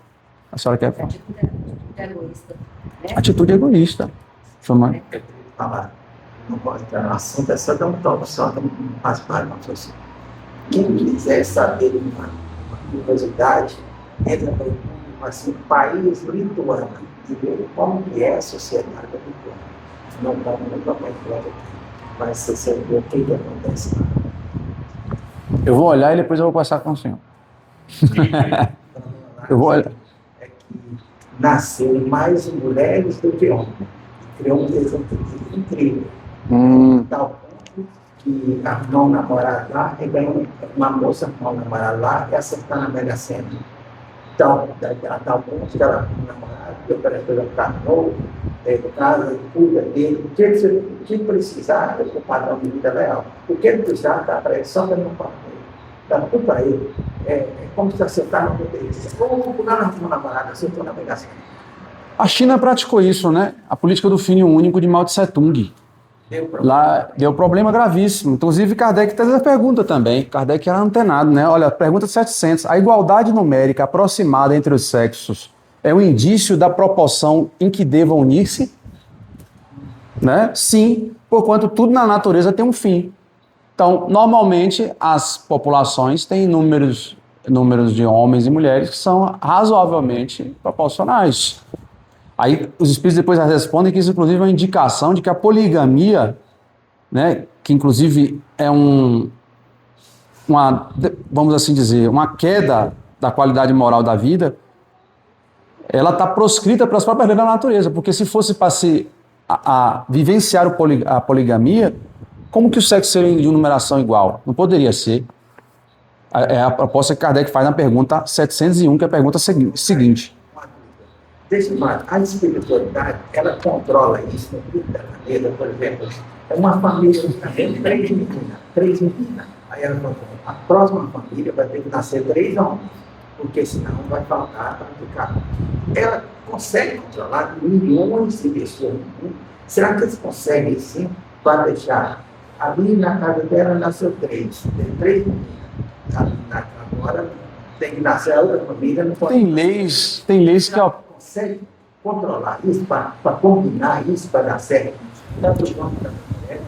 B: A senhora quer falar? Atitude egoísta. Chama.
C: Falar. Não pode entrar no assunto, é só dar um toque, só não faz parte, não sei. Quem quiser saber uma curiosidade, entra para o assim, país lituano e ver como que é a sociedade lituana. Não dá para entrar aqui, mas você sabe o que acontece lá.
B: Eu vou olhar e depois eu vou passar com o senhor. Eu vou olhar.
C: É que nasceu mais mulheres do que homens. Criou um desejo incrível. Tal ponto que arrumou um namorado lá e ganhou uma moça arrumou um namorado lá e acertou na Mega Sena. Então, a tal ponto que ela arrumou um namorado, que ofereceu um carro novo, do casa, cuida dele, o que precisar, o padrão de vida leal. O que ele precisar, dá para ele, só para ele não falar com ele. Dá tudo para ele. É como se acertar no poder. Ou o cara arrumou um namorado, acertou na Mega Sena.
B: A China praticou isso, né? A política do filho único de Mao Tse Tung. Lá deu problema gravíssimo. Inclusive, Kardec fez a pergunta também. Kardec era antenado, né? Olha, pergunta 700. A igualdade numérica aproximada entre os sexos é um indício da proporção em que devam unir-se? Né? Sim, porquanto tudo na natureza tem um fim. Então, normalmente, as populações têm números de homens e mulheres que são razoavelmente proporcionais. Aí os espíritos depois respondem que isso, inclusive, é uma indicação de que a poligamia, né, que inclusive é vamos assim dizer, uma queda da qualidade moral da vida, ela está proscrita pelas próprias leis da natureza, porque se fosse para se vivenciar a poligamia, como que o sexo seria de numeração igual? Não poderia ser. É a proposta que Kardec faz na pergunta 701, que é a pergunta seguinte.
C: Deixa eu falar, a espiritualidade, ela controla isso no vida da maneira, por exemplo, é uma família que tem três meninas. Aí ela falou, a próxima família vai ter que nascer 3 homens, porque senão vai faltar para ficar. Ela consegue controlar milhões de pessoas no mundo. Será que eles conseguem, sim, para deixar? Ali na casa dela nasceu 3, tem 3 meninas. Agora tem que nascer a outra família, não pode.
B: Tem leis que
C: Consegue controlar isso, para combinar isso, para dar certo. Tanto o homem quanto a mulher.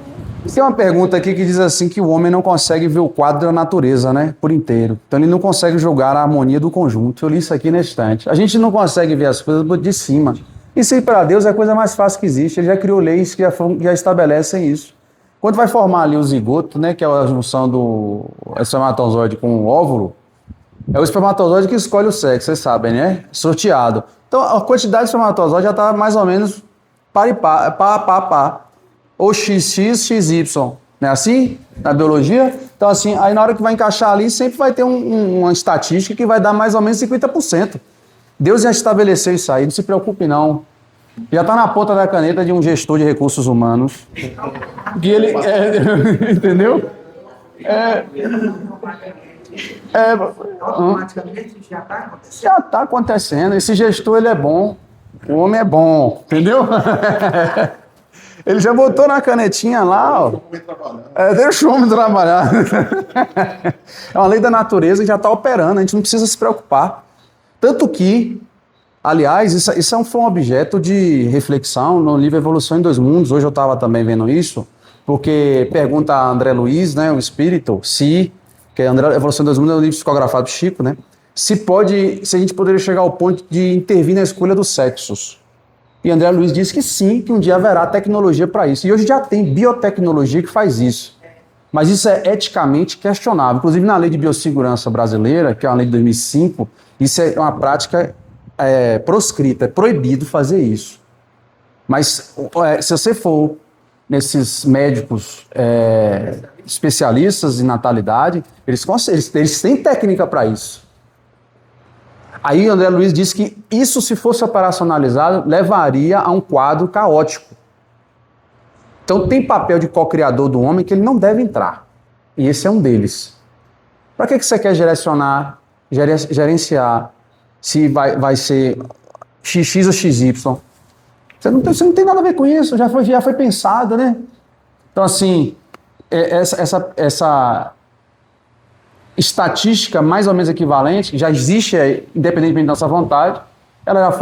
B: Tem uma pergunta aqui que diz assim que o homem não consegue ver o quadro da natureza, né, por inteiro. Então ele não consegue julgar a harmonia do conjunto. Eu li isso aqui na estante. A gente não consegue ver as coisas de cima. Isso aí para Deus é a coisa mais fácil que existe. Ele já criou leis que já estabelecem isso. Quando vai formar ali o zigoto, né, que é a junção do espermatozoide com o óvulo, é o espermatozoide que escolhe o sexo, vocês sabem, né? Sorteado. Então a quantidade de espermatozoide já está mais ou menos par e par. Ou XX, XY. Não é assim? Na biologia? Então, assim, aí na hora que vai encaixar ali, sempre vai ter uma estatística que vai dar mais ou menos 50%. Deus já estabeleceu isso aí, não se preocupe não. Já está na ponta da caneta de um gestor de recursos humanos. Que ele... entendeu?
C: Automaticamente já está acontecendo.
B: Já está acontecendo. Esse gestor, ele é bom. O homem é bom. Entendeu? Ele já botou na canetinha lá, ó. Deixa o homem trabalhar. É uma lei da natureza que já está operando, a gente não precisa se preocupar. Tanto que, aliás, isso foi um objeto de reflexão no livro Evolução em Dois Mundos. Hoje eu estava também vendo isso, porque pergunta a André Luiz, né, o espírito, que é Evolução em Dois Mundos é um livro psicografado por Chico, né? Se a gente poderia chegar ao ponto de intervir na escolha dos sexos. E André Luiz disse que sim, que um dia haverá tecnologia para isso. E hoje já tem biotecnologia que faz isso. Mas isso é eticamente questionável. Inclusive na Lei de Biossegurança Brasileira, que é uma lei de 2005, isso é uma prática proscrita, é proibido fazer isso. Mas se você for nesses médicos especialistas em natalidade, eles têm técnica para isso. Aí André Luiz disse que isso, se fosse operacionalizado, levaria a um quadro caótico. Então tem papel de co-criador do homem que ele não deve entrar. E esse é um deles. Para que você quer gerenciar se vai ser XX ou XY? Você não tem nada a ver com isso, já foi pensado, né? Então assim, essa estatística mais ou menos equivalente, que já existe independentemente da nossa vontade, ela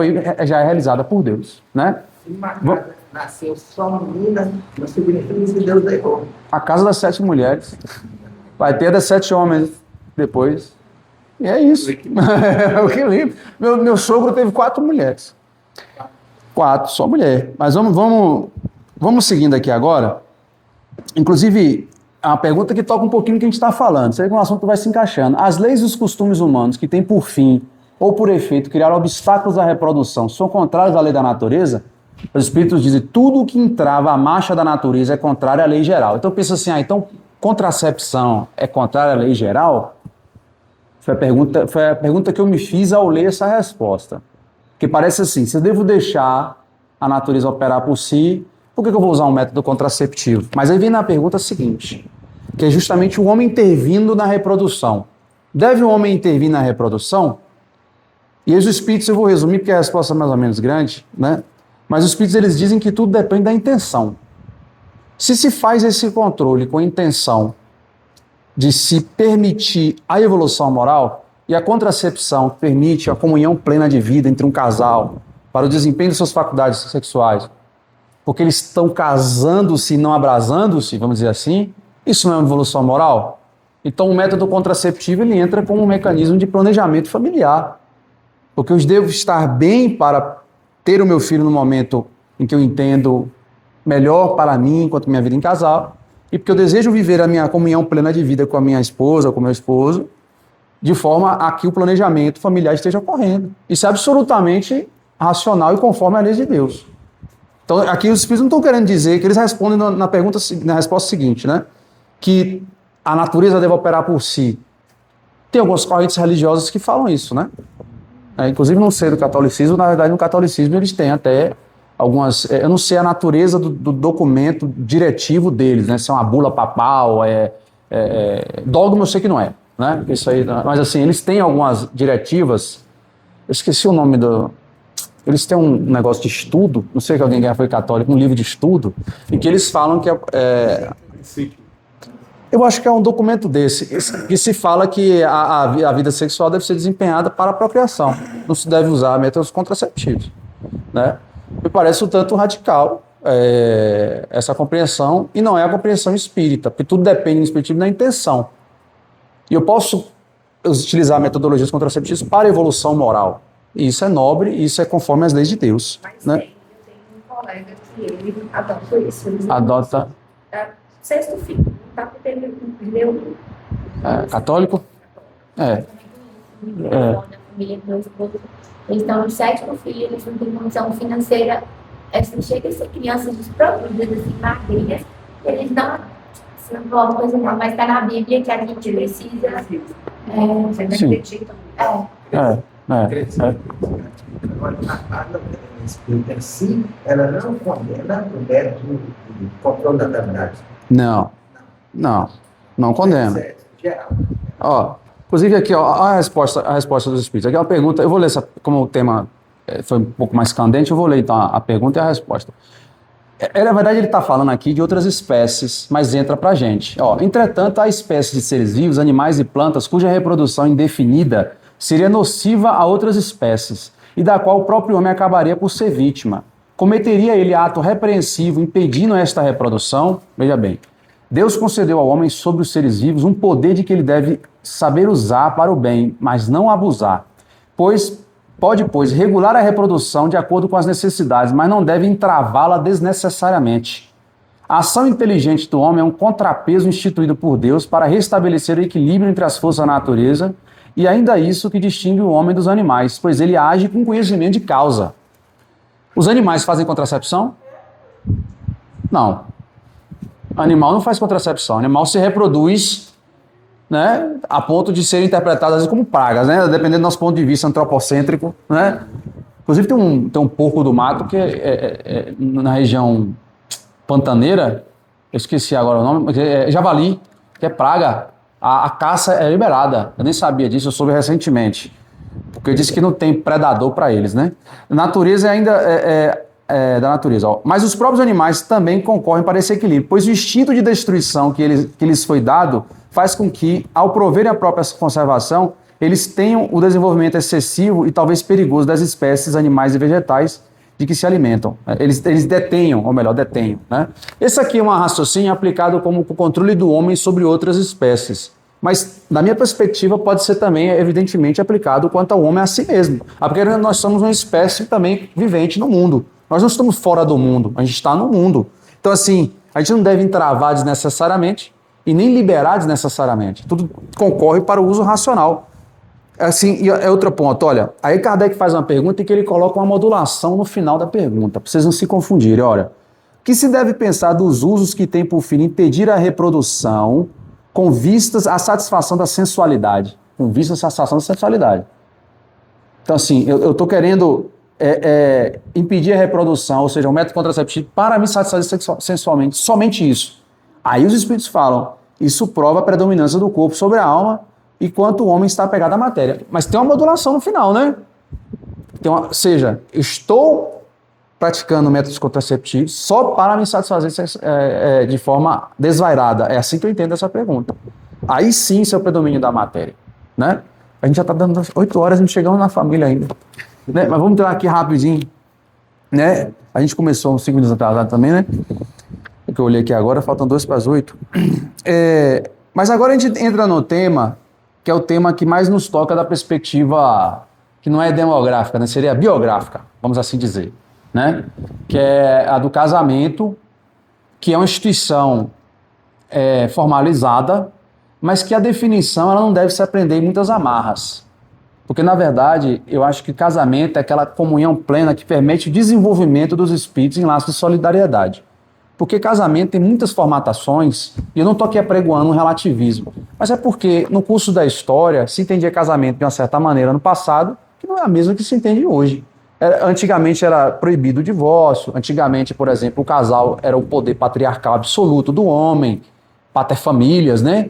B: já é realizada por Deus, né?
C: Uma casa nasceu só uma menina, não significa que Deus errou.
B: A casa das 7 mulheres. Vai ter das 7 homens depois. E é isso. O equilíbrio. Meu sogro teve 4 mulheres. 4, só mulher. Mas vamos seguindo aqui agora. Inclusive, é uma pergunta que toca um pouquinho do que a gente está falando. Sei que um assunto vai se encaixando. As leis e os costumes humanos que têm por fim ou por efeito criar obstáculos à reprodução são contrários à lei da natureza? Os espíritos dizem que tudo o que entrava a marcha da natureza é contrário à lei geral. Então pensa assim, então contracepção é contrária à lei geral? Foi a pergunta que eu me fiz ao ler essa resposta. Porque parece assim, se eu devo deixar a natureza operar por si, por que eu vou usar um método contraceptivo? Mas aí vem na pergunta seguinte, que é justamente o homem intervindo na reprodução. Deve o homem intervir na reprodução? E os espíritos, eu vou resumir porque a resposta é mais ou menos grande, né? Mas os espíritos, eles dizem que tudo depende da intenção. Se faz esse controle com a intenção de se permitir a evolução moral e a contracepção que permite a comunhão plena de vida entre um casal para o desempenho de suas faculdades sexuais, porque eles estão casando-se e não abrasando-se, vamos dizer assim, isso não é uma evolução moral? Então o método contraceptivo ele entra como um mecanismo de planejamento familiar, porque eu devo estar bem para ter o meu filho no momento em que eu entendo melhor para mim, enquanto minha vida em casal, e porque eu desejo viver a minha comunhão plena de vida com a minha esposa, com o meu esposo, de forma a que o planejamento familiar esteja ocorrendo. Isso é absolutamente racional e conforme a lei de Deus. Então, aqui os Espíritos não estão querendo dizer que eles respondem na resposta seguinte, né? Que a natureza deve operar por si. Tem algumas correntes religiosas que falam isso, né? Inclusive, no seio do catolicismo, na verdade, no catolicismo eles têm até algumas... eu não sei a natureza do documento diretivo deles, né? Se é uma bula papal, dogma eu sei que não é, né? Isso aí, mas assim, eles têm algumas diretivas, eu esqueci o nome do... Eles têm um negócio de estudo, não sei que alguém já foi católico, um livro de estudo, em que eles falam que eu acho que é um documento desse, que se fala que a vida sexual deve ser desempenhada para a procriação, não se deve usar métodos contraceptivos, né? Me parece um tanto radical essa compreensão, e não é a compreensão espírita, porque tudo depende no espiritismo da intenção. E eu posso utilizar metodologias contraceptivas para a evolução moral. E isso é nobre, e isso é conforme as leis de Deus.
E: Mas
B: Né?
E: tem um colega que ele adota isso. Ele
B: Adota
E: sexto filho. Tá porque ele perdeu
B: católico?
E: da família do esposo. Eles estão no sétimo filho, eles não têm condição financeira. Assim, chega a ser crianças desprovidas, assim, magrinhas, eles não. Se não for uma coisa não, mas está na Bíblia que a gente precisa.
F: Você acredita?
C: Agora, a doutrina espírita em si, ela não condena o método de controle da natalidade.
B: Não condena.
C: Certo, geral.
B: Ó, inclusive aqui, ó, a resposta dos espíritos. Aqui é uma pergunta, eu vou ler essa, como o tema foi um pouco mais candente, eu vou ler então a pergunta e a resposta. Na verdade, ele está falando aqui de outras espécies, mas entra para a gente. Ó, entretanto, há espécies de seres vivos, animais e plantas cuja reprodução indefinida seria nociva a outras espécies, e da qual o próprio homem acabaria por ser vítima. Cometeria ele ato repreensivo impedindo esta reprodução? Veja bem, Deus concedeu ao homem sobre os seres vivos um poder de que ele deve saber usar para o bem, mas não abusar. Pode, regular a reprodução de acordo com as necessidades, mas não deve entravá-la desnecessariamente. A ação inteligente do homem é um contrapeso instituído por Deus para restabelecer o equilíbrio entre as forças da natureza, e ainda isso que distingue o homem dos animais, pois ele age com conhecimento de causa. Os animais fazem contracepção? Não. O animal não faz contracepção. O animal se reproduz, né, a ponto de ser interpretado às vezes como pragas, né, dependendo do nosso ponto de vista antropocêntrico, né. Inclusive tem um porco do mato que na região pantaneira, eu esqueci agora o nome, mas é javali, que é praga. A caça é liberada. Eu nem sabia disso, eu soube recentemente. Porque disse que não tem predador para eles, né? A natureza ainda da natureza. Ó. Mas os próprios animais também concorrem para esse equilíbrio, pois o instinto de destruição que lhes foi dado faz com que, ao proverem a própria conservação, eles tenham o desenvolvimento excessivo e talvez perigoso das espécies animais e vegetais de que se alimentam. Eles detenham, ou melhor, detenham. Né? Esse aqui é um raciocínio aplicado como o controle do homem sobre outras espécies. Mas, da minha perspectiva, pode ser também, evidentemente, aplicado quanto ao homem a si mesmo. Porque nós somos uma espécie também vivente no mundo. Nós não estamos fora do mundo, a gente está no mundo. Então, assim, a gente não deve entravar desnecessariamente e nem liberar desnecessariamente. Tudo concorre para o uso racional. Assim, e é outro ponto, olha, aí Kardec faz uma pergunta e que ele coloca uma modulação no final da pergunta, para vocês não se confundirem, olha. O que se deve pensar dos usos que tem por fim impedir a reprodução com vistas à satisfação da sensualidade? Com vistas à satisfação da sensualidade. Então, assim, eu estou querendo impedir a reprodução, ou seja, um método contraceptivo para me satisfazer sensualmente, somente isso. Aí os espíritos falam, isso prova a predominância do corpo sobre a alma, e quanto o homem está apegado à matéria. Mas tem uma modulação no final, né? Ou seja, estou praticando métodos contraceptivos só para me satisfazer de forma desvairada. É assim que eu entendo essa pergunta. Aí sim, isso é o predomínio da matéria. Né? A gente já está dando 8 horas e não chegamos na família ainda. Né? Mas vamos entrar aqui rapidinho. Né? A gente começou uns 5 minutos atrasado também, né? O que eu olhei aqui agora, faltam 2 para as 8. Mas agora a gente entra no tema que é o tema que mais nos toca da perspectiva que não é demográfica, né? Seria biográfica, vamos assim dizer, né? Que é a do casamento, que é uma instituição formalizada, mas que a definição ela não deve se aprender em muitas amarras. Porque, na verdade, eu acho que casamento é aquela comunhão plena que permite o desenvolvimento dos espíritos em laços de solidariedade. Porque casamento tem muitas formatações, e eu não estou aqui apregoando um relativismo, mas é porque no curso da história se entendia casamento de uma certa maneira no passado, que não é a mesma que se entende hoje. Antigamente era proibido o divórcio, antigamente, por exemplo, o casal era o poder patriarcal absoluto do homem, paterfamílias, né?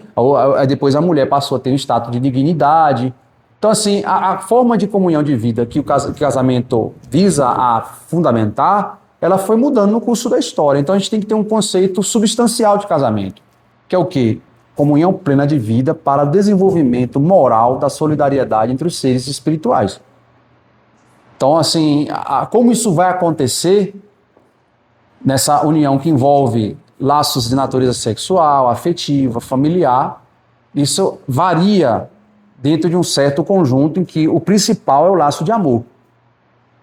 B: Depois a mulher passou a ter um status de dignidade. Então, assim, a forma de comunhão de vida que o casamento visa a fundamentar, ela foi mudando no curso da história. Então, a gente tem que ter um conceito substancial de casamento, que é o quê? Comunhão plena de vida para desenvolvimento moral da solidariedade entre os seres espirituais. Então, assim, como isso vai acontecer nessa união que envolve laços de natureza sexual, afetiva, familiar, isso varia dentro de um certo conjunto em que o principal é o laço de amor.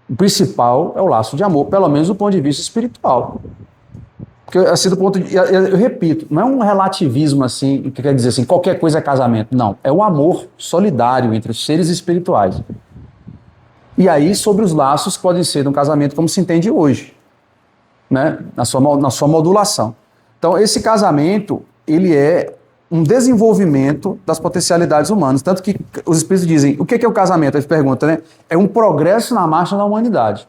B: O principal é o laço de amor, pelo menos do ponto de vista espiritual. Porque, assim, eu repito, não é um relativismo assim, que quer dizer assim, qualquer coisa é casamento. Não, é o amor solidário entre os seres espirituais. E aí, sobre os laços que podem ser de um casamento como se entende hoje, né? na sua modulação. Então, esse casamento, ele é um desenvolvimento das potencialidades humanas. Tanto que os espíritos dizem, o que é o casamento? Eles perguntam, né? É um progresso na marcha da humanidade.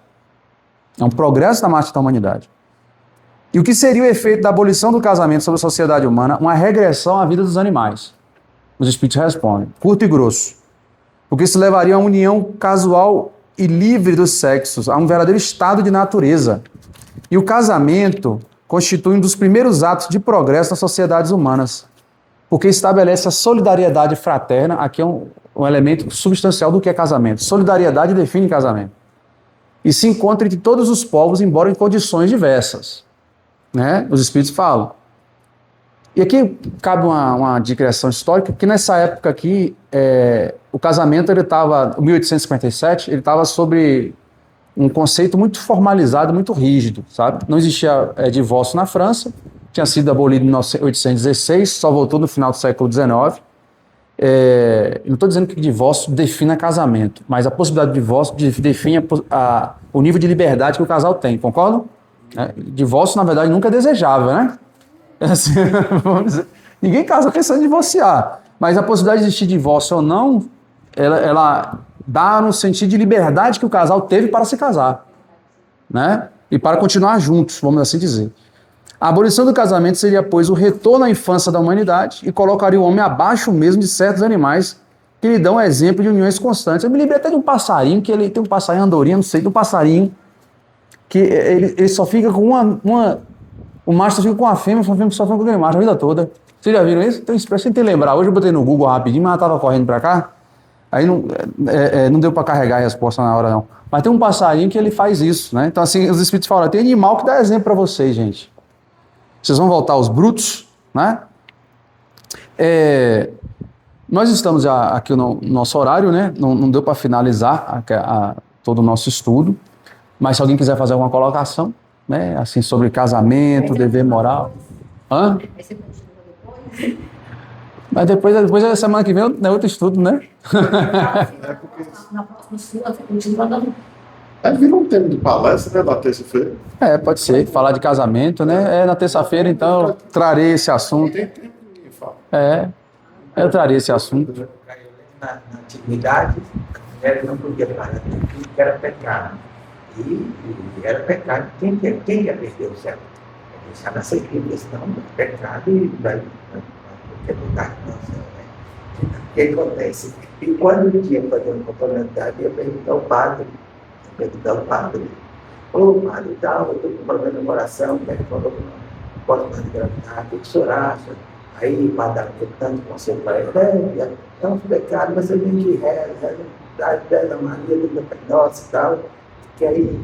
B: É um progresso na marcha da humanidade. E o que seria o efeito da abolição do casamento sobre a sociedade humana? Uma regressão à vida dos animais. Os espíritos respondem, curto e grosso. Porque isso levaria a uma união casual e livre dos sexos, a um verdadeiro estado de natureza. E o casamento constitui um dos primeiros atos de progresso nas sociedades humanas, porque estabelece a solidariedade fraterna. Aqui é um elemento substancial do que é casamento. Solidariedade define casamento. E se encontra entre todos os povos, embora em condições diversas. Né? Os espíritos falam. E aqui cabe uma digressão histórica, que nessa época aqui, o casamento, ele estava, em 1857, ele estava sobre um conceito muito formalizado, muito rígido, sabe? Não existia divórcio na França, tinha sido abolido em 1816, só voltou no final do século XIX. Não estou dizendo que divórcio defina casamento, mas a possibilidade de divórcio define o nível de liberdade que o casal tem, concordam? Divórcio, na verdade, nunca é desejável, né? Assim, vamos dizer, ninguém casa pensando em divorciar, mas a possibilidade de existir divórcio ou não, ela dá no sentido de liberdade que o casal teve para se casar, né? E para continuar juntos, vamos assim dizer. A abolição do casamento seria, pois, o retorno à infância da humanidade e colocaria o homem abaixo mesmo de certos animais que lhe dão exemplo de uniões constantes. Eu me lembrei até de um passarinho, que ele tem um passarinho andorinha, não sei, de um passarinho, que ele só fica com o macho só fica com a fêmea só fica com aquele macho a vida toda. Vocês já viram isso? Então, espécie de lembrar. Hoje eu botei no Google rapidinho, mas ela estava correndo para cá, aí não deu para carregar a resposta na hora, não. Mas tem um passarinho que ele faz isso, né? Então, assim, os espíritos falam, tem animal que dá exemplo para vocês, gente. Vocês vão voltar aos brutos, né? Nós estamos já aqui no nosso horário, né? Não deu para finalizar todo o nosso estudo, mas se alguém quiser fazer alguma colocação, né? Assim, sobre casamento, dever moral. Hã?
F: Esse continua depois?
B: Mas depois da semana que vem é outro estudo, né?
E: Na próxima sua, você continua dando.
D: Vira um tema de palestra, né, da terça-feira.
B: Pode ser. Falar de casamento, né? Na terça-feira, então, eu trarei esse assunto.
D: Tem tempo que ninguém fala.
B: Eu trarei esse assunto.
C: Na antiguidade, a mulher não podia parar tudo que era pecado. E era pecado. Quem quer perder o céu? Deixar nessa questão do pecado e vai ter pecado no céu. Né? O que acontece? E quando eu tinha fazer uma complementar, eu ia perguntar ao padre. Ô padre, eu estou com problema no coração, ele falou que não posso mais engravidar, tem que chorar. Aí o padre deu tanto conselho para ele, é um pecado, mas você vem de reza, dá da Maria, do Pai Nosso e tal, que aí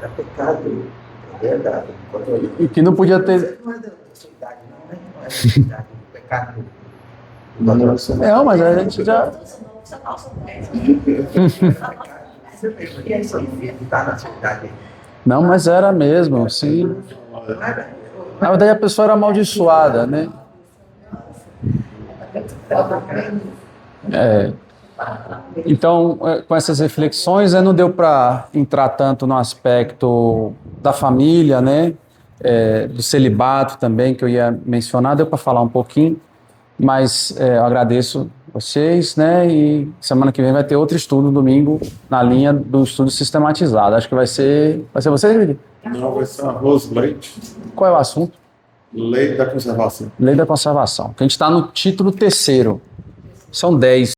C: era pecado, verdade.
B: E que não podia ter.
C: Não é da sua idade, não, né? Não é da sua idade, do pecado.
B: Mas a gente já.
F: Essa nossa tese.
C: Você mesmo, e isso aí, está na cidade.
B: Não, mas era mesmo, sim.
C: Não era?
B: Na verdade, a pessoa era amaldiçoada, né? É. Então, com essas reflexões, não deu para entrar tanto no aspecto da família, né? Do celibato também, que eu ia mencionar, deu para falar um pouquinho, mas eu agradeço vocês, né? E semana que vem vai ter outro estudo, domingo, na linha do estudo sistematizado. Acho que vai ser você, Lili?
D: Não, vai ser arroz, leite,
B: Qual é o assunto?
D: lei da conservação.
B: Lei da conservação. Que a gente está no título 3º. São 10.